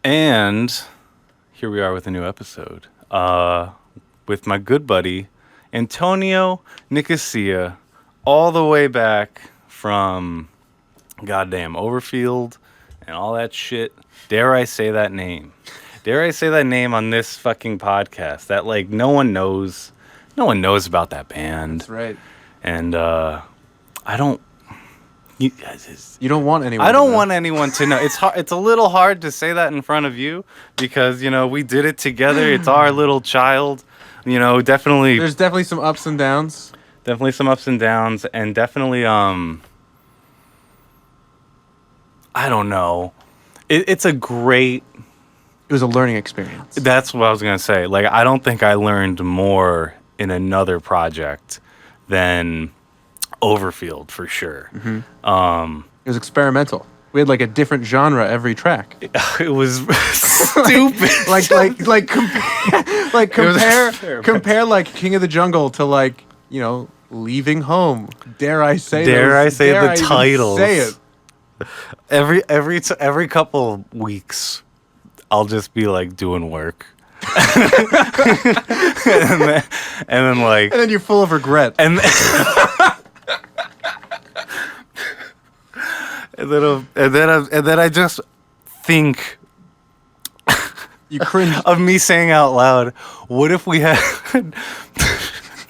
And here we are with a new episode with my good buddy, Antonio Nicosia, all the way back from goddamn Overfield and all that shit. Dare I say that name? Dare I say that name on this fucking podcast that, like, no one knows about that band. That's right. And I don't... You don't want anyone. I don't want anyone to know. It's hard. It's a little hard to say that in front of you because, you know, we did it together. It's our little child. You know, definitely. There's definitely some ups and downs. Definitely some ups and downs, and definitely I don't know. It's a great. It was a learning experience. That's what I was gonna say. Like, I don't think I learned more in another project than Overfield, for sure. Mm-hmm. It was experimental. We had like a different genre every track. It was stupid. compare like King of the Jungle to, like, you know, Leaving Home. Dare I say the titles? Say it. Every couple weeks, I'll just be like doing work. and then you're full of regret. And then I just think you cringe of me saying out loud, what if we had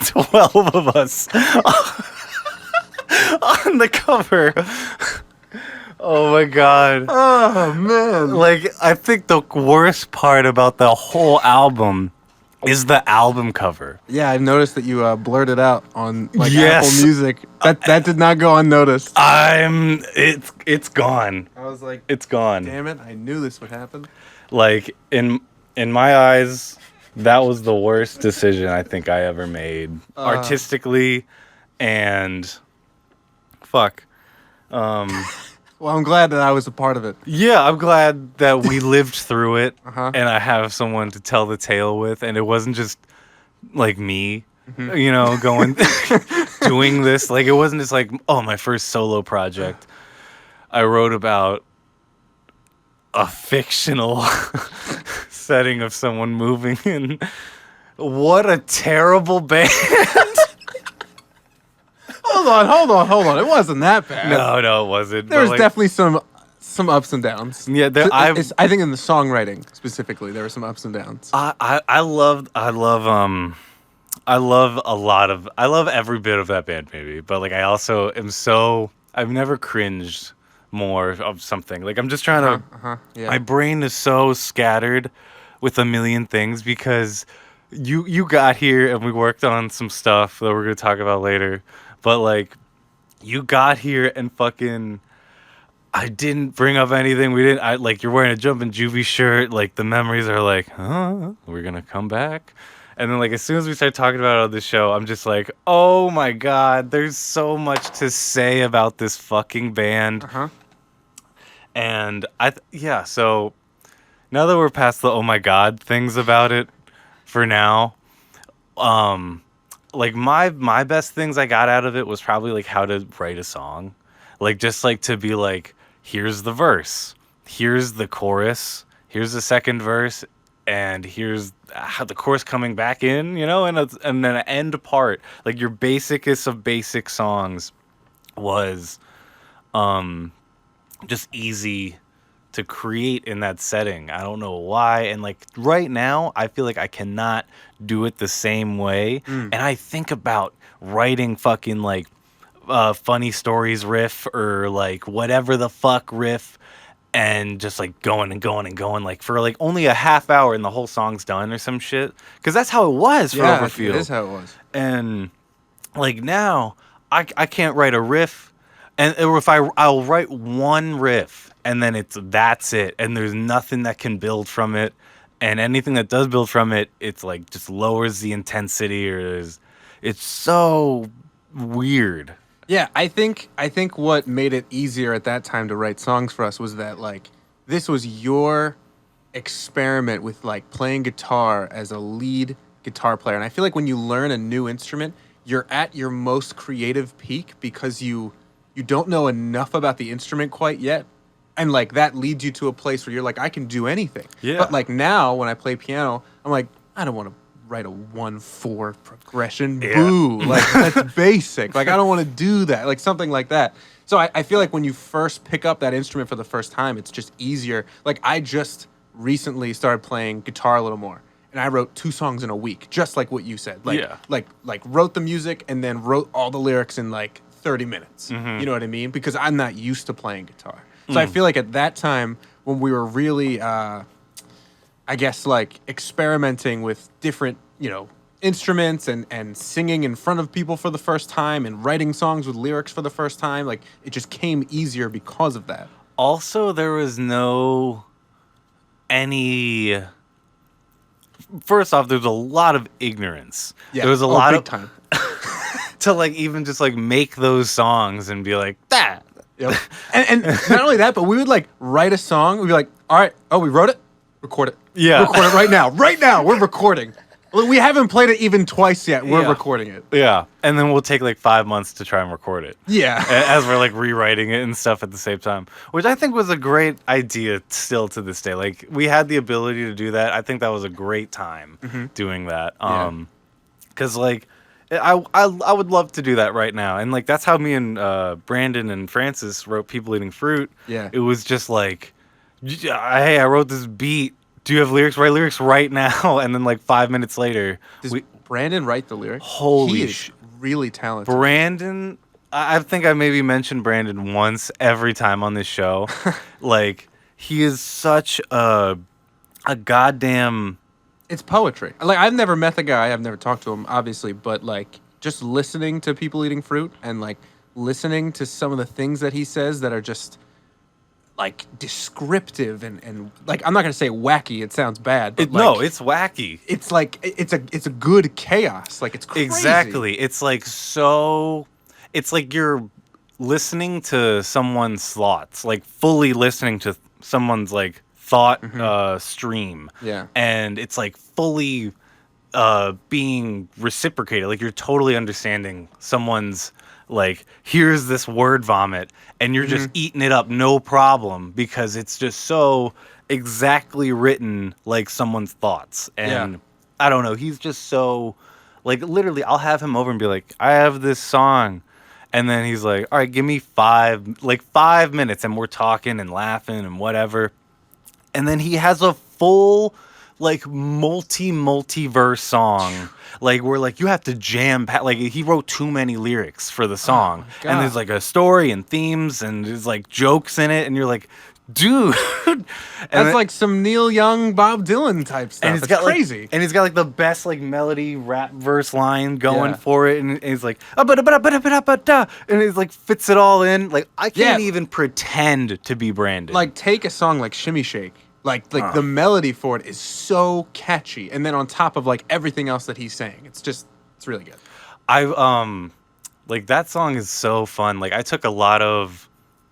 12 of us on the cover? Oh my god. Oh man. Like, I think the worst part about the whole album is the album cover. Yeah, I've noticed that you blurted out on, like, yes. Apple Music. That did not go unnoticed. It's gone. I was like, it's gone. Damn it, I knew this would happen. Like, in my eyes, that was the worst decision I think I ever made artistically, and fuck. Well, I'm glad that I was a part of it. Yeah, I'm glad that we lived through it, uh-huh. and I have someone to tell the tale with, and it wasn't just, like, me, you know, going, doing this. Like, it wasn't just like, oh, my first solo project. I wrote about a fictional setting of someone moving in. What a terrible band. Hold on. It wasn't that bad. No, it wasn't. There was definitely some ups and downs. Yeah, I think in the songwriting specifically, there were some ups and downs. I love every bit of that band, maybe, but, like, I also am I've never cringed more of something. Like, I'm just trying to. Yeah. My brain is so scattered with a million things because you got here and we worked on some stuff that we're gonna talk about later. But, like, you got here and fucking, I didn't bring up anything. Like, you're wearing a Jumpin' Juvie shirt. Like, the memories are like, we're going to come back. And then, like, as soon as we start talking about it on the show, I'm just like, oh my God, there's so much to say about this fucking band. And so now that we're past the oh my God things about it for now, like, my best things I got out of it was probably, like, how to write a song. Like, just, like, to be like, here's the verse, here's the chorus, here's the second verse, and here's how the chorus coming back in, you know, and then an end part. Like, your basicest of basic songs was just easy to create in that setting. I don't know why. And, like, right now, I feel like I cannot do it the same way. And I think about writing fucking, like, funny stories riff or, like, whatever the fuck riff, and just, like, going and going and going, like, for, like, only a half hour and the whole song's done or some shit. Because that's how it was for Overfield. Yeah, it is how it was. And, like, now, I can't write a riff. And if I'll write one riff, and then that's it, and there's nothing that can build from it, and anything that does build from it, it's like just lowers the intensity, or it's so weird. Yeah, I think what made it easier at that time to write songs for us was that, like, this was your experiment with, like, playing guitar as a lead guitar player, and I feel like when you learn a new instrument, you're at your most creative peak because you don't know enough about the instrument quite yet And like that leads you to a place where you're like, I can do anything. Yeah. But like now when I play piano, I'm like, I don't want to write a 1/4 progression. Yeah. Boo. Like that's basic. Like I don't want to do that. Like something like that. So I feel like when you first pick up that instrument for the first time, it's just easier. Like I just recently started playing guitar a little more. And I wrote 2 songs in a week, just like what you said. Like, Yeah. like wrote the music and then wrote all the lyrics in like 30 minutes. Mm-hmm. You know what I mean? Because I'm not used to playing guitar. So I feel like at that time when we were really, I guess, like experimenting with different, instruments and singing in front of people for the first time and writing songs with lyrics for the first time, like it just came easier because of that. Also, there was no any. First off, there's a lot of ignorance. Yeah. There was a lot big of time. to like even just like make those songs and be like that. Yep. And not only that, but we would like write a song. We'd be like, all right, oh, we wrote it? Record it. Yeah. Record it right now. Right now, we're recording. Look, we haven't played it even twice yet. We're Yeah. recording it. Yeah, and then we'll take like 5 months to try and record it. Yeah. As we're like rewriting it and stuff at the same time, which I think was a great idea still to this day. Like we had the ability to do that. I think that was a great time doing that. Yeah. Because like I would love to do that right now, and like that's how me and Brandon and Francis wrote "People Eating Fruit." Yeah. It was just like, hey, I wrote this beat. Do you have lyrics? Write lyrics right now. And then like 5 minutes later, Does Brandon write the lyrics? Holy he is really talented. Brandon, I think I maybe mentioned Brandon once every time on this show. Like he is such a goddamn. It's poetry. Like I've never met the guy. I've never talked to him, obviously, but like just listening to People Eating Fruit and like listening to some of the things that he says that are just like descriptive and like I'm not gonna say wacky. It sounds bad. But No, like, it's wacky. it's like it's a good chaos. Like it's crazy. Exactly. It's like so. It's like you're listening to someone's thoughts, like fully listening to someone's like thought stream. Yeah. And it's like fully being reciprocated. Like you're totally understanding someone's like, here's this word vomit, and you're just eating it up, no problem, because it's just so exactly written like someone's thoughts. And Yeah. I don't know, he's just so like literally I'll have him over and be like, I have this song. And then he's like, all right, give me 5 minutes, and we're talking and laughing and whatever. And then he has a full like multi-verse song, like where like you have to like he wrote too many lyrics for the song, God. and there's like a story and themes and there's like jokes in it, and you're like, dude, and That's like some Neil Young, Bob Dylan type stuff. and It's got crazy. like, and he's got like the best like melody rap verse line going Yeah. for it, and he's like and he's like fits it all in. Like I can't Yeah. even pretend to be Brandon. Like take a song like Shimmy Shake. Like the melody for it is so catchy, and then on top of like everything else that he's saying, it's really good. I like that song is so fun. Like I took a lot of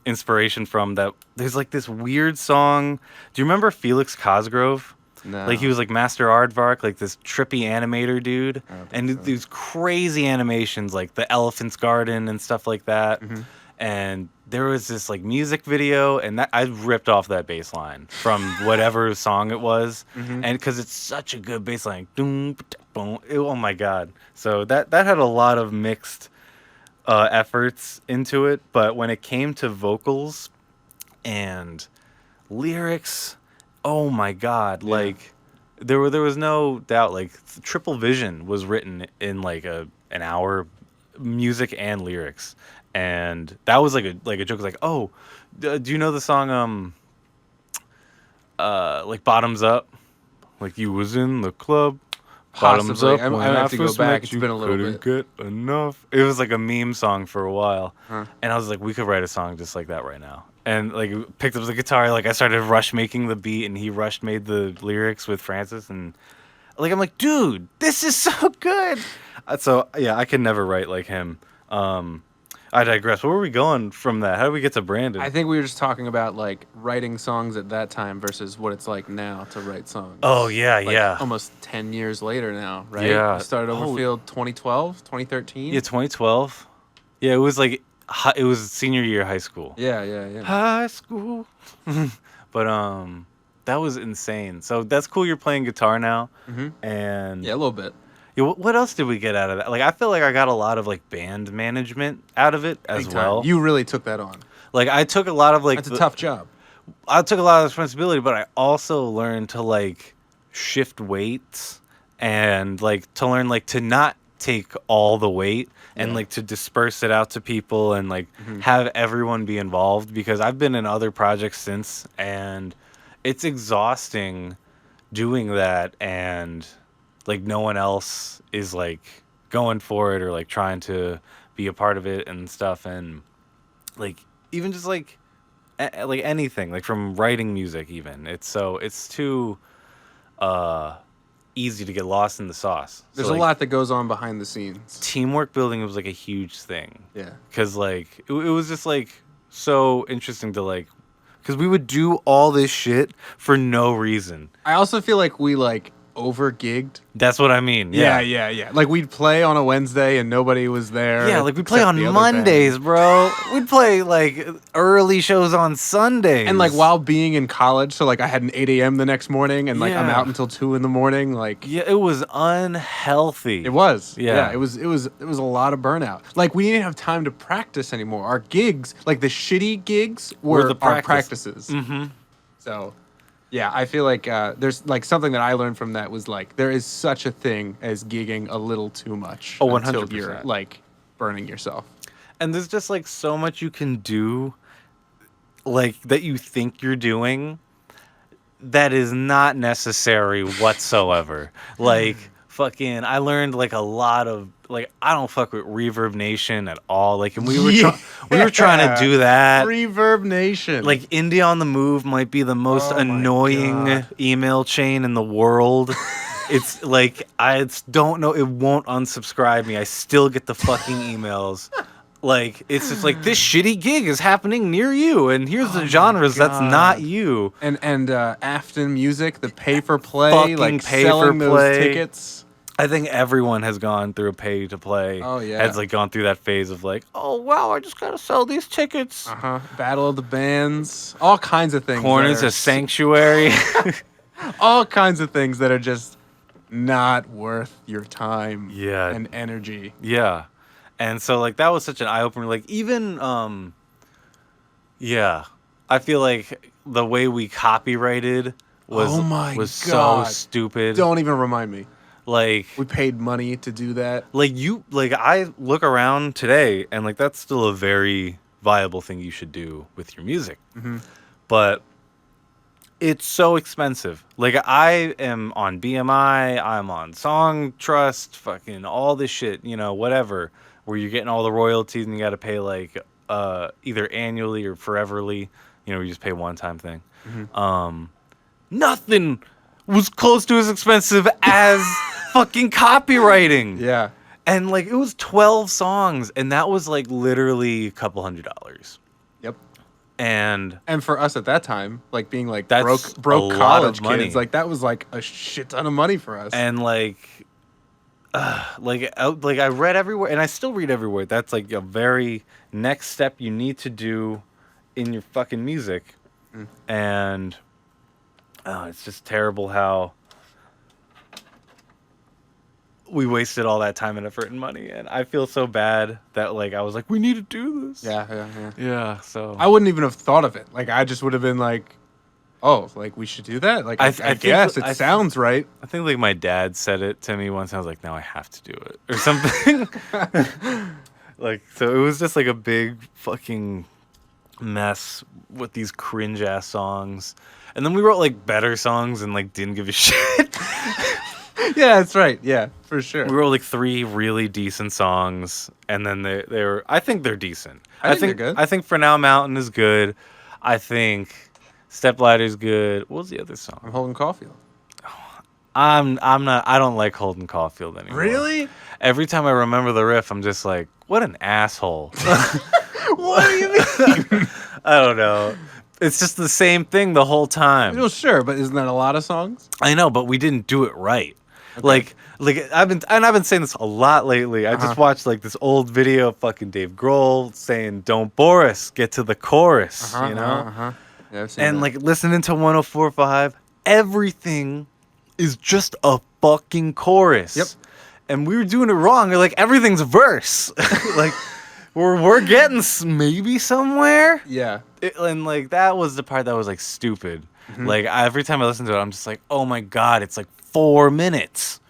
inspiration from that. There's like this weird song. Do you remember Felix Cosgrove? No. Like he was like Master Aardvark, like this trippy animator dude, don't think and so. these crazy animations like the Elephant's Garden and stuff like that. And there was this like music video, and that I ripped off that bass line from whatever song it was, and because it's such a good bass line. Oh my god! So that had a lot of mixed efforts into it, but when it came to vocals and lyrics, oh my god! Like there was no doubt. Like Triple Vision was written in like an hour, music and lyrics. And that was like a joke. Like, oh, do you know the song like Bottoms Up? Like you was in the club, bottoms Possibly. up. I when might have to go first back. met It's you, been a little couldn't bit. get enough. It was like a meme song for a while, and I was like, we could write a song just like that right now. And like picked up the guitar, like I started rush making the beat, and he rushed made the lyrics with Francis, and like I'm like, dude, this is so good. So yeah, I can never write like him. I digress. Where were we going from that? How did we get to Brandon? I think we were just talking about like writing songs at that time versus what it's like now to write songs. Oh, yeah, Like, yeah. Almost 10 years later now, right? Yeah. You started Oh. Overfield 2012, 2013. Yeah, 2012. Yeah, it was like It was senior year of high school. Yeah. High school. But that was insane. So that's cool. You're playing guitar now, Mm-hmm. and Yeah, a little bit. yeah, what else did we get out of that? Like, I feel like I got a lot of like band management out of it as Big time. well. You really took that on. Like, I took a lot of like That's a tough job. I took a lot of responsibility, but I also learned to like shift weights and like to learn like to not take all the weight and Yeah. like to disperse it out to people and like Mhm. have everyone be involved, because I've been in other projects since, and it's exhausting doing that, and like no one else is like going for it or like trying to be a part of it and stuff, and like even just like like anything, like from writing music, even it's too uh easy to get lost in the sauce. There's So, a like, lot that goes on behind the scenes. teamwork building was like a huge thing, Yeah. because like it was just like so interesting to like, because we would do all this shit for no reason. I also feel like we like over gigged. That's what I mean. Yeah. Like we'd play on a Wednesday and nobody was there. Yeah, like we play except on the other Mondays, band. bro. We'd play like early shows on Sundays. And like while being in college, so like I had an 8 a.m. the next morning, and like I'm Yeah. out until 2 in the morning. Like yeah, it was unhealthy. it was. Yeah. It was a lot of burnout. Like we didn't have time to practice anymore. Our gigs, like the shitty gigs, were the our practice. practices. Mm-hmm. So, yeah, I feel like there's like something that I learned from that was like there is such a thing as gigging a little too much. Oh, until 100%. you're like burning yourself. And there's just like so much you can do, like that you think you're doing, that is not necessary whatsoever. Like fucking, I learned like a lot of like I don't fuck with Reverb Nation at all. Like, and we were trying to do that. Reverb Nation. Like, Indie on the Move might be the most Oh my annoying God. email chain in the world. It's like don't know. It won't unsubscribe me. I still get the fucking emails. Like, it's just like, this shitty gig is happening near you, and here's the genres that's not God. you. and Afton Music, the pay for play, Fucking like pay selling for those play. tickets. I think everyone has gone through a pay to play. Oh, yeah. Has like gone through that phase of like, oh wow, I just gotta sell these tickets. Battle of the Bands, all kinds of things. Corners that are of Sanctuary. all kinds of things that are just not worth your time. Yeah. and energy. Yeah. And so like that was such an eye opener. Like even yeah. I feel like the way we copyrighted was Oh my was God. so stupid. Don't even remind me. Like We paid money to do that. I look around today and like that's still a very viable thing you should do with your music. Mm-hmm. But it's so expensive. Like I am on BMI, I'm on Song Trust, fucking all this shit, you know, whatever, where you're getting all the royalties and you got to pay like either annually or foreverly, you know, you just pay one time thing. Mm-hmm. Nothing was close to as expensive as fucking copywriting. Yeah. And like it was 12 songs and that was like literally a couple $100. Yep. And And for us at that time, like being like That's broke a lot college of money. kids, like that was like a shit ton of money for us. and like I read everywhere and I still read everywhere. That's like a very next step you need to do in your fucking music. And it's just terrible how we wasted all that time and effort and money, and I feel so bad that like I was like, we need to do this. Yeah, so I wouldn't even have thought of it. Like I just would have been like, oh, like we should do that. Like I think- guess it I- sounds right. I think like my dad said it to me once. I was like, now I have to do it or something. Like, so it was just like a big fucking mess with these cringe ass songs. And then we wrote like better songs and like didn't give a shit. Yeah, that's right. Yeah, for sure. We wrote like 3 really decent songs, and then they were. I think they're decent. I think they're good. I think For Now Mountain is good. I think Step Ladder's good. What was the other I'm song? holding Caulfield. I'm not. I don't like Holden Caulfield anymore. Really? Every time I remember the riff, I'm just like, what an asshole. What do you mean? I don't know. It's just the same thing the whole time. Well, sure, but isn't that a lot of songs? I know, but we didn't do it right. Okay. Like I've been saying this a lot lately. I just watched like this old video of fucking Dave Grohl saying, "Don't bore us, get to the chorus," you know? Yeah, I've seen And that. like listening to 104.5, everything is just a fucking chorus. Yep. And we were doing it wrong. Like everything's a verse. Like we're getting maybe somewhere. Yeah. And like that was the part that was like stupid. Like every time I listen to it, I'm just like, oh my god, it's like 4 minutes.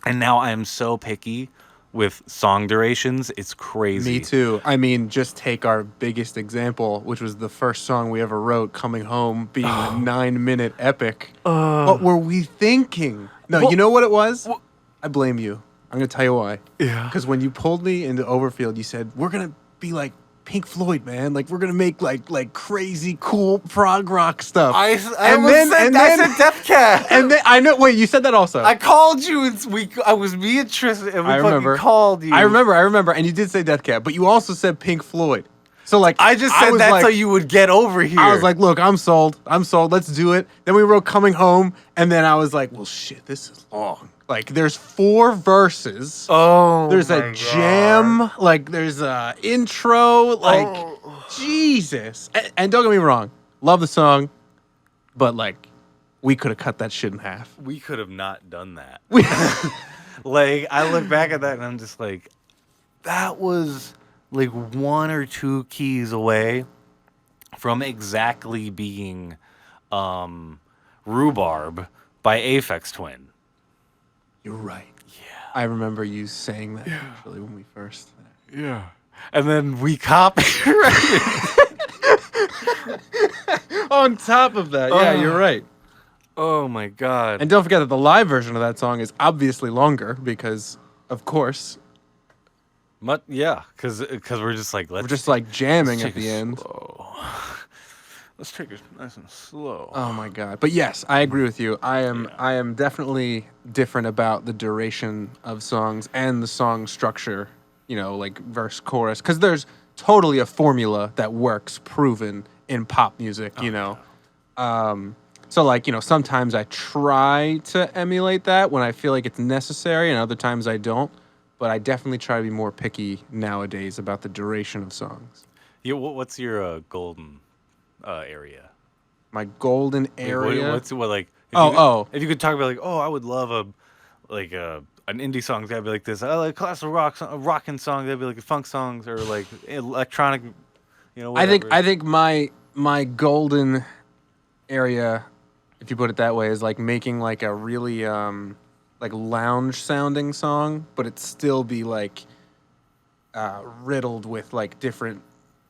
And now I am so picky with song durations. It's crazy. Me too. I mean, just take our biggest example, which was the first song we ever wrote, Coming Home, being a 9-minute epic. What were we thinking? No, Well- you know what it was? well- I blame you. I'm going to tell you why. Yeah. Because when you pulled me into Overfield, you said, we're going to be like Pink Floyd, man. Like, we're going to make like crazy, cool prog rock stuff. I And then- said Death Cab. And then, I know, wait, you said that also. I called you and I was me and Tristan and we I fucking remember. called you. I remember, and you did say Death Cab, but you also said Pink Floyd. So like, I just said was that's like, so you would get over here. I was like, look, I'm sold. Let's do it. Then we wrote Coming Home, and then I was like, well, shit, this is long. Like, there's 4 verses. oh, There's my a jam. Like, there's a intro. Like, Jesus. And don't get me wrong, love the song, but like, we could have cut that shit in half. God. We could have not done that. We- Like, I look back at that and I'm just like, that was like 1 or 2 keys away from exactly being Rhubarb by Aphex Twin. You're right. Yeah. I remember you saying that actually when we first. Yeah. And then we copyrighted. On top of that, yeah, you're right. Oh my god. And don't forget that the live version of that song is obviously longer because, of course, Yeah, because we're just like, we're just like jamming let's at take the it end. slow. Let's take it nice and slow. Oh my god! But yes, I agree with you. I am definitely different about the duration of songs and the song structure. You know, like verse, chorus, because there's totally a formula that works, proven in pop music. You know. So like, you know, sometimes I try to emulate that when I feel like it's necessary, and other times I don't. But I definitely try to be more picky nowadays about the duration of songs. Yeah, what's your golden area? My golden Like, area. what's what like? If you could talk about like, oh, I would love an indie song. That'd be like this. I like classical rock, a rockin' song. That'd be like funk songs or like electronic. You know, whatever. I think my golden area, if you put it that way, is like making like a really like lounge sounding song, but it still be like riddled with like different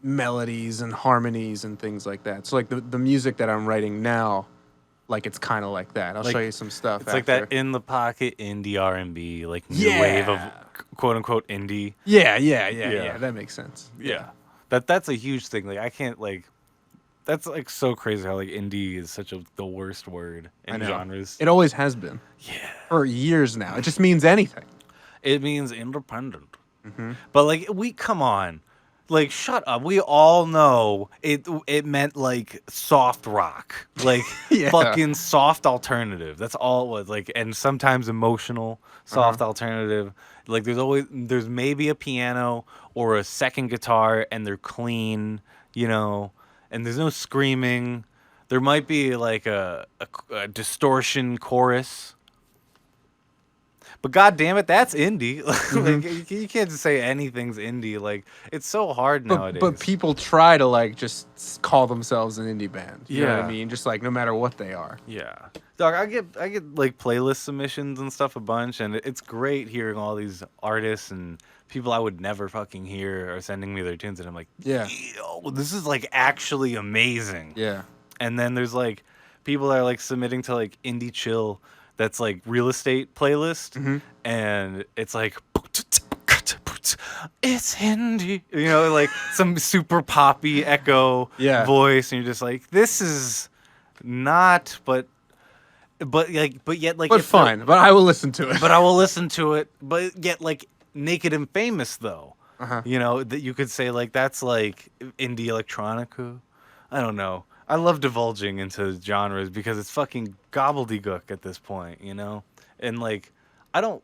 melodies and harmonies and things like that. So like the music that I'm writing now, like it's kind of like that. I'll Like, show you some stuff. It's like that in the pocket indie R&B, like new Yeah. wave of quote unquote indie. Yeah. That makes sense. Yeah. That's a huge thing. Like I can't like that's like so crazy how like indie is such the worst word I in know. genres. It always has been. Yeah. For years now. It just means anything. It means independent. Mm-hmm. But like we come on. Like shut up. We all know it meant like soft rock. Like Yeah. fucking soft alternative. That's all it was. Like and sometimes emotional soft alternative. Like there's maybe a piano or a second guitar and they're clean, you know, and there's no screaming. There might be like a distortion chorus. But god damn it, that's indie. Like you can't just say anything's indie. Like it's so hard nowadays. But people try to like just call themselves an indie band. You know what I Yeah. mean? Just like no matter what they are. Yeah, dog. I get like playlist submissions and stuff a bunch, and it's great hearing all these artists and people I would never fucking hear are sending me their tunes, and I'm like, Yeah. yo, this is like actually amazing. Yeah. And then there's like people that are like submitting to like Indie Chill, that's like real estate playlist, and it's like it's indie, you know, like some super poppy echo voice, and you're just like, this is not, but yet like But if fine. But I will listen to it. but I will listen to it. But yet, like Naked and Famous, though, you know that you could say like that's like indie electronica. I don't know. I love divulging into genres because it's fucking gobbledygook at this point, you know. And like I don't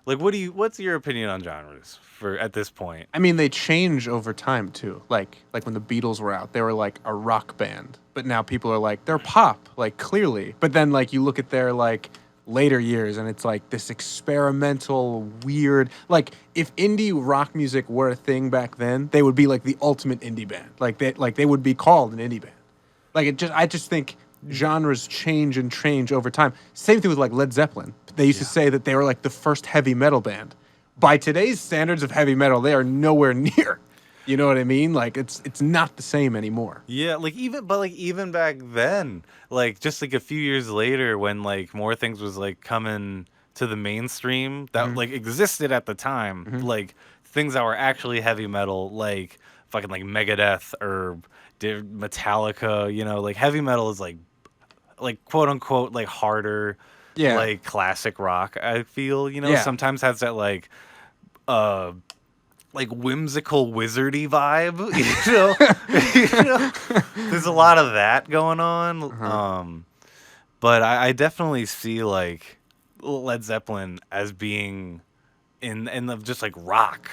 like. What's your opinion on genres for at this point? I mean, they change over time too. Like when the Beatles were out, they were like a rock band, but now people are like they're pop, like clearly. But then like you look at their like later years, and it's like this experimental, weird. Like if indie rock music were a thing back then, they would be like the ultimate indie band. Like they would be called an indie band. I just think genres change and change over time. Same thing with like Led Zeppelin. They used to say that they were like the first heavy metal band. By today's standards of heavy metal, they are nowhere near. You know what I mean? Like it's not the same anymore. Yeah, like even back then, like just like a few years later, when like more things was like coming to the mainstream that like existed at the time, like things that were actually heavy metal, like fucking like Megadeth or Metallica. Like heavy metal is like quote unquote like harder, Yeah. like classic rock. I feel Yeah. sometimes has that uh like whimsical wizardy vibe. There's a lot of that going on. But I definitely see like Led Zeppelin as being in the just like rock.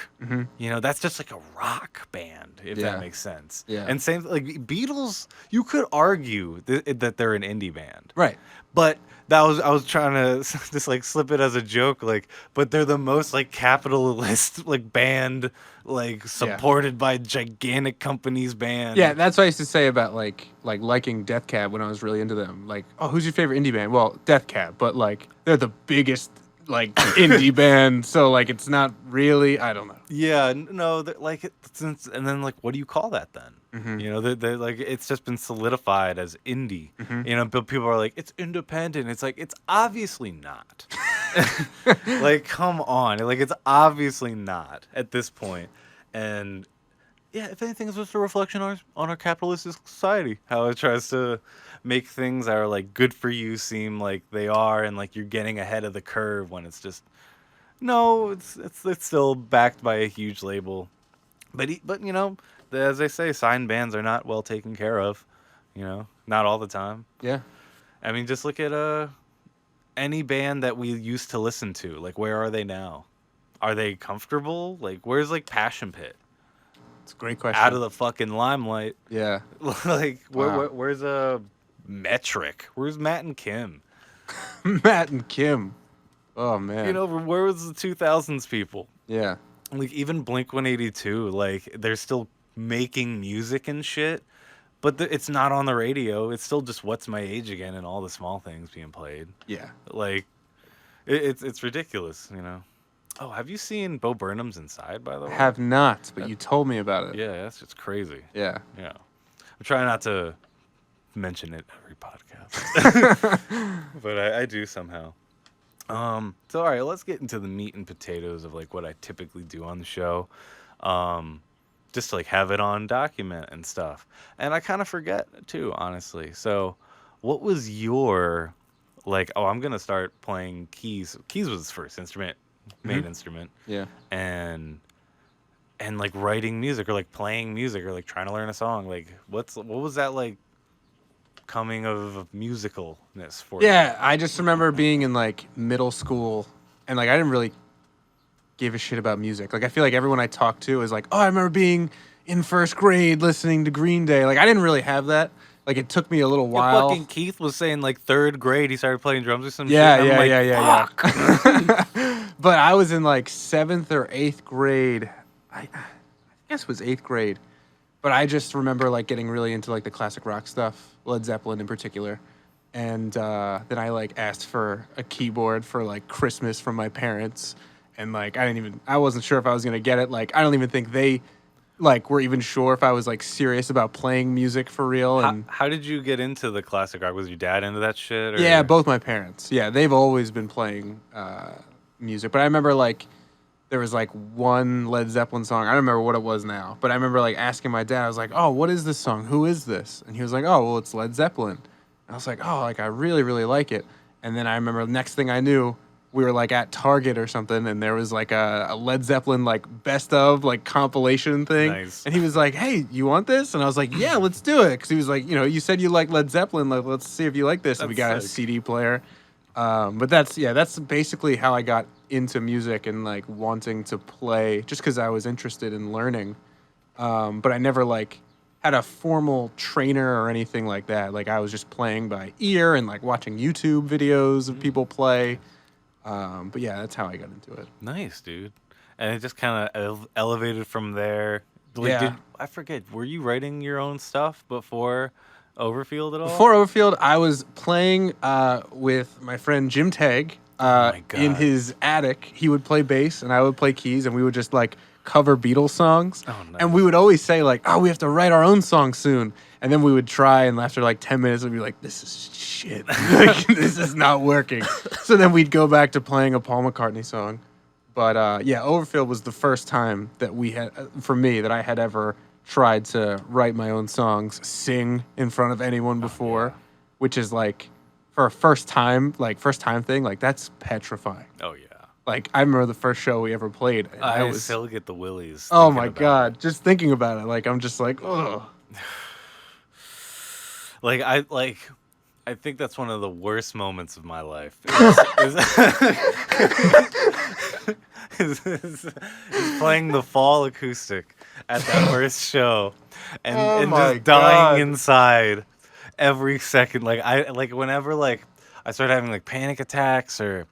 That's just like a rock band, if Yeah. that makes sense. Yeah. And same like Beatles, you could argue that they're an indie band. Right. But I was trying to just like slip it as a joke, like, but they're the most like capitalist like band, like supported by gigantic companies band. Yeah, that's what I used to say about like liking Death Cab when I was really into them. Like, oh, who's your favorite indie band? Well, Death Cab, but like they're the biggest like indie band, so like it's not really. I don't know. Yeah, no, like and then like what do you call that then? They're like it's just been solidified as indie. But people are like it's independent. It's like it's obviously not. Like come on, like it's obviously not at this point. And yeah, if anything, it's just a reflection on our capitalistic society, how it tries to make things that are like good for you seem like they are, and like you're getting ahead of the curve when it's just no, it's still backed by a huge label. But as they say, signed bands are not well taken care of. Not all the time. Yeah. I mean, just look at any band that we used to listen to. Like, where are they now? Are they comfortable? Like, where's like Passion Pit? It's a great question. Out of the fucking limelight. Yeah. Like, Wow. where's Metric? Where's Matt and Kim? Matt and Kim. Oh man. Where was the 2000s people? Yeah. Like even Blink 182, like they're still making music and shit, but it's not on the radio. It's still just What's My Age Again and all the small things being played. Yeah. Like it's ridiculous. Oh, have you seen Bo Burnham's Inside, by the way? Have not, but you told me about it. Yeah, that's just crazy. Yeah. Yeah, I'm trying not to mention it every podcast, but I do somehow. So all right, let's get into the meat and potatoes of like what I typically do on the show. Just to like have it on document and stuff. And I kind of forget too, honestly. So what was your like, oh, I'm going to start playing keys. Keys was his first instrument, main instrument. Yeah. And like writing music or like playing music or like trying to learn a song. Like what was that like coming of musicalness for you? Yeah, I just remember being in like middle school and like I didn't really give a shit about music. Like I feel like everyone I talked to is like, "Oh, I remember being in first grade listening to Green Day." Like I didn't really have that. Like it took me a little while. Fucking Keith was saying like third grade he stared playing drums or some Yeah, shit. And I'm yeah, like, fuck. But I was in like 7th or 8th grade. I guess it was 8th grade. But I just remember like getting really into like the classic rock stuff, Led Zeppelin in particular. And then I like asked for a keyboard for like Christmas from my parents. And like I wasn't sure if I was gonna get it. Like I don't even think they like were even sure if I was like serious about playing music for real. And How did you get into the classic rock? Was your dad into that shit? Or? yeah, both my parents. Yeah, they've always been playing music. But I remember like there was like one Led Zeppelin song. I don't remember what it was now, but I remember like asking my dad. I was like, "Oh, what is this song? Who is this?" And he was like, "Oh, well, it's Led Zeppelin." And I was like, "Oh, like I really, really like it." And then I remember the next thing I knew, we were like at Target or something, and there was like a Led Zeppelin like best of like compilation thing. Nice. And he was like, "Hey, you want this?" And I was like, "Yeah, let's do it." Because he was like, "You said you like Led Zeppelin. Like, let's see if you like this." And we got a sick. CD player. But that's basically how I got into music and like wanting to play, just because I was interested in learning. But I never like had a formal trainer or anything like that. Like I was just playing by ear and like watching YouTube videos of people play. But yeah, that's how I got into it. Nice, dude. And it just kind of elevated from there. Like, Yeah. did I forget? Were you writing your own stuff before Overfield at all? Before Overfield, I was playing with my friend Jim Tag Oh my in god. his attic. He would play bass and I would play keys, and we would just like cover Beatles songs. Oh, And we nice. would always say like, "Oh, we have to write our own song soon." And then we would try, and after like 10 minutes, we'd be like, "This is shit. Like, this is not working." So then we'd go back to playing a Paul McCartney song. But yeah, Overfield was the first time that we had, for me, that I had ever tried to write my own songs, sing in front of anyone before, which is like, for a first time thing, like that's petrifying. Oh yeah. Like I remember the first show we ever played, and I I was, still get the willies. oh thinking my about god, just thinking about it, like I'm just like, oh, it. I think that's one of the worst moments of my life. Is playing the fall acoustic at that first show, and Oh and my just dying God. inside every second. Like whenever like I started having like panic attacks, or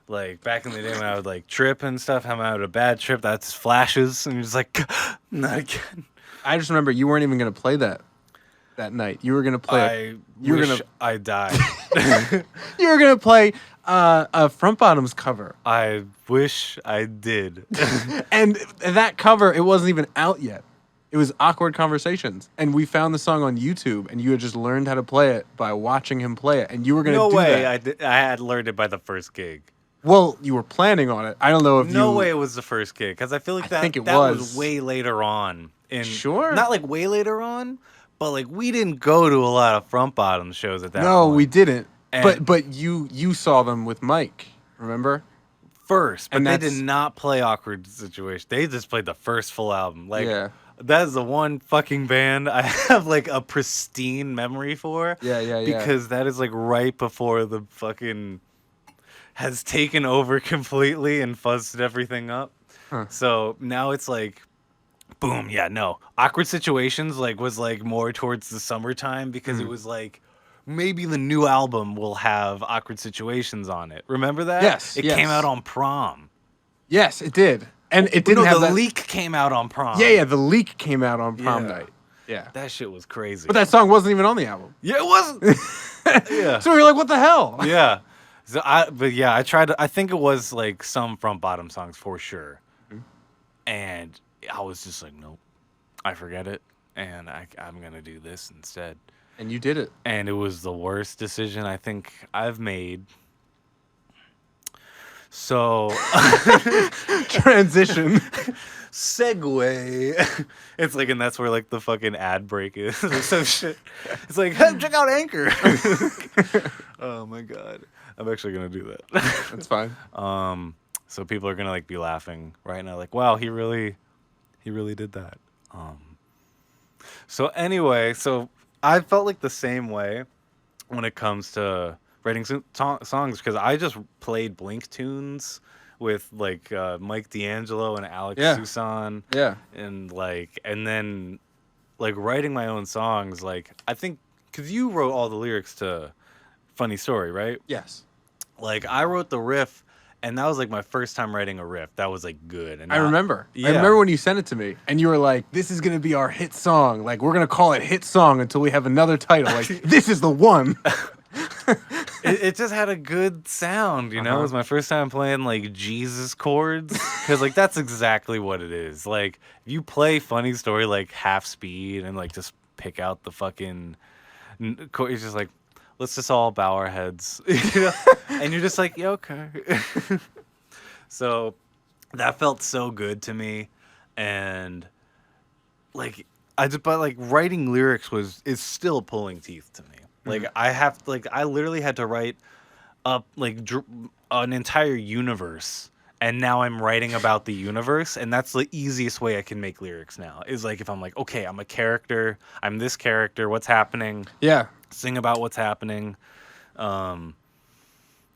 like back in the day when I would like trip and stuff, having out a bad trip, that's flashes, and you're just like, not again. I just remember you weren't even gonna play that night. You were gonna play. I You were wish gonna. I died. You were gonna play a Front Bottoms cover, I wish I did. and that cover, it wasn't even out yet. It was Awkward Conversations, and we found the song on YouTube, and you had just learned how to play it by watching him play it, and you were gonna No do way. that. I had learned it by the first gig. Well, you were planning on it. I don't know if No you. way it was the first gig, because I feel like I think it that was was. way later on. Sure. Not like way later on, but like we didn't go to a lot of front bottom shows at that No, point. we didn't. And- But you saw them with Mike. Remember? First, but And they that's- did not play Awkward Situation. They just played the first full album. Like, Yeah. that is the one fucking band I have like a pristine memory for. Yeah. Because that is like right before the fucking has taken over completely and fuzzed everything up. Huh. So now it's like, boom, yeah, no. Awkward Situations like was like more towards the summertime, because it was like, maybe the new album will have Awkward Situations on it. Remember that? Yes, It yes. came out on prom. Yes, it did, and it didn't No, have the that. leak came out on prom. Yeah. The leak came out on prom Yeah. night. Yeah. That shit was crazy. But that song wasn't even on the album. yeah, it wasn't. yeah. So we were like, what the hell? Yeah. I tried to, I think it was like some front bottom songs for sure. And I was just like, nope, I forget it. And I'm going to do this instead. And you did it. And it was the worst decision I think I've made. So, Transition. segue. It's like, and that's where like the fucking ad break is or some shit. It's like, hey, check out Anchor. Oh my God. I'm actually going to do that. That's fine. So people are gonna like be laughing right now, like, wow, he really did that. So anyway, so I felt like the same way when it comes to writing songs, because I just played Blink tunes with like Mike D'Angelo and Alex Yeah. Susan, Yeah. and then like writing my own songs. Like, I think because you wrote all the lyrics to Funny Story, right? Yes. Like, I wrote the riff, and that was like my first time writing a riff. That was like good. And I remember. Yeah. I remember when you sent it to me, and you were like, "This is gonna be our hit song. Like, we're gonna call it hit song until we have another title. Like, this is the one." it just had a good sound, you know? It was my first time playing like Jesus chords, because like that's exactly what it is. Like, if you play Funny Story like half speed and like just pick out the fucking chord, it's just like, let's just all bow our heads, you know? And you're just like, yeah, okay. So that felt so good to me, and like but like writing lyrics is still pulling teeth to me. Like, I literally had to write up like an entire universe, and now I'm writing about the universe, and that's the easiest way I can make lyrics now. Is like, if I'm like, okay, I'm a character, I'm this character, what's happening, Yeah. sing about what's happening.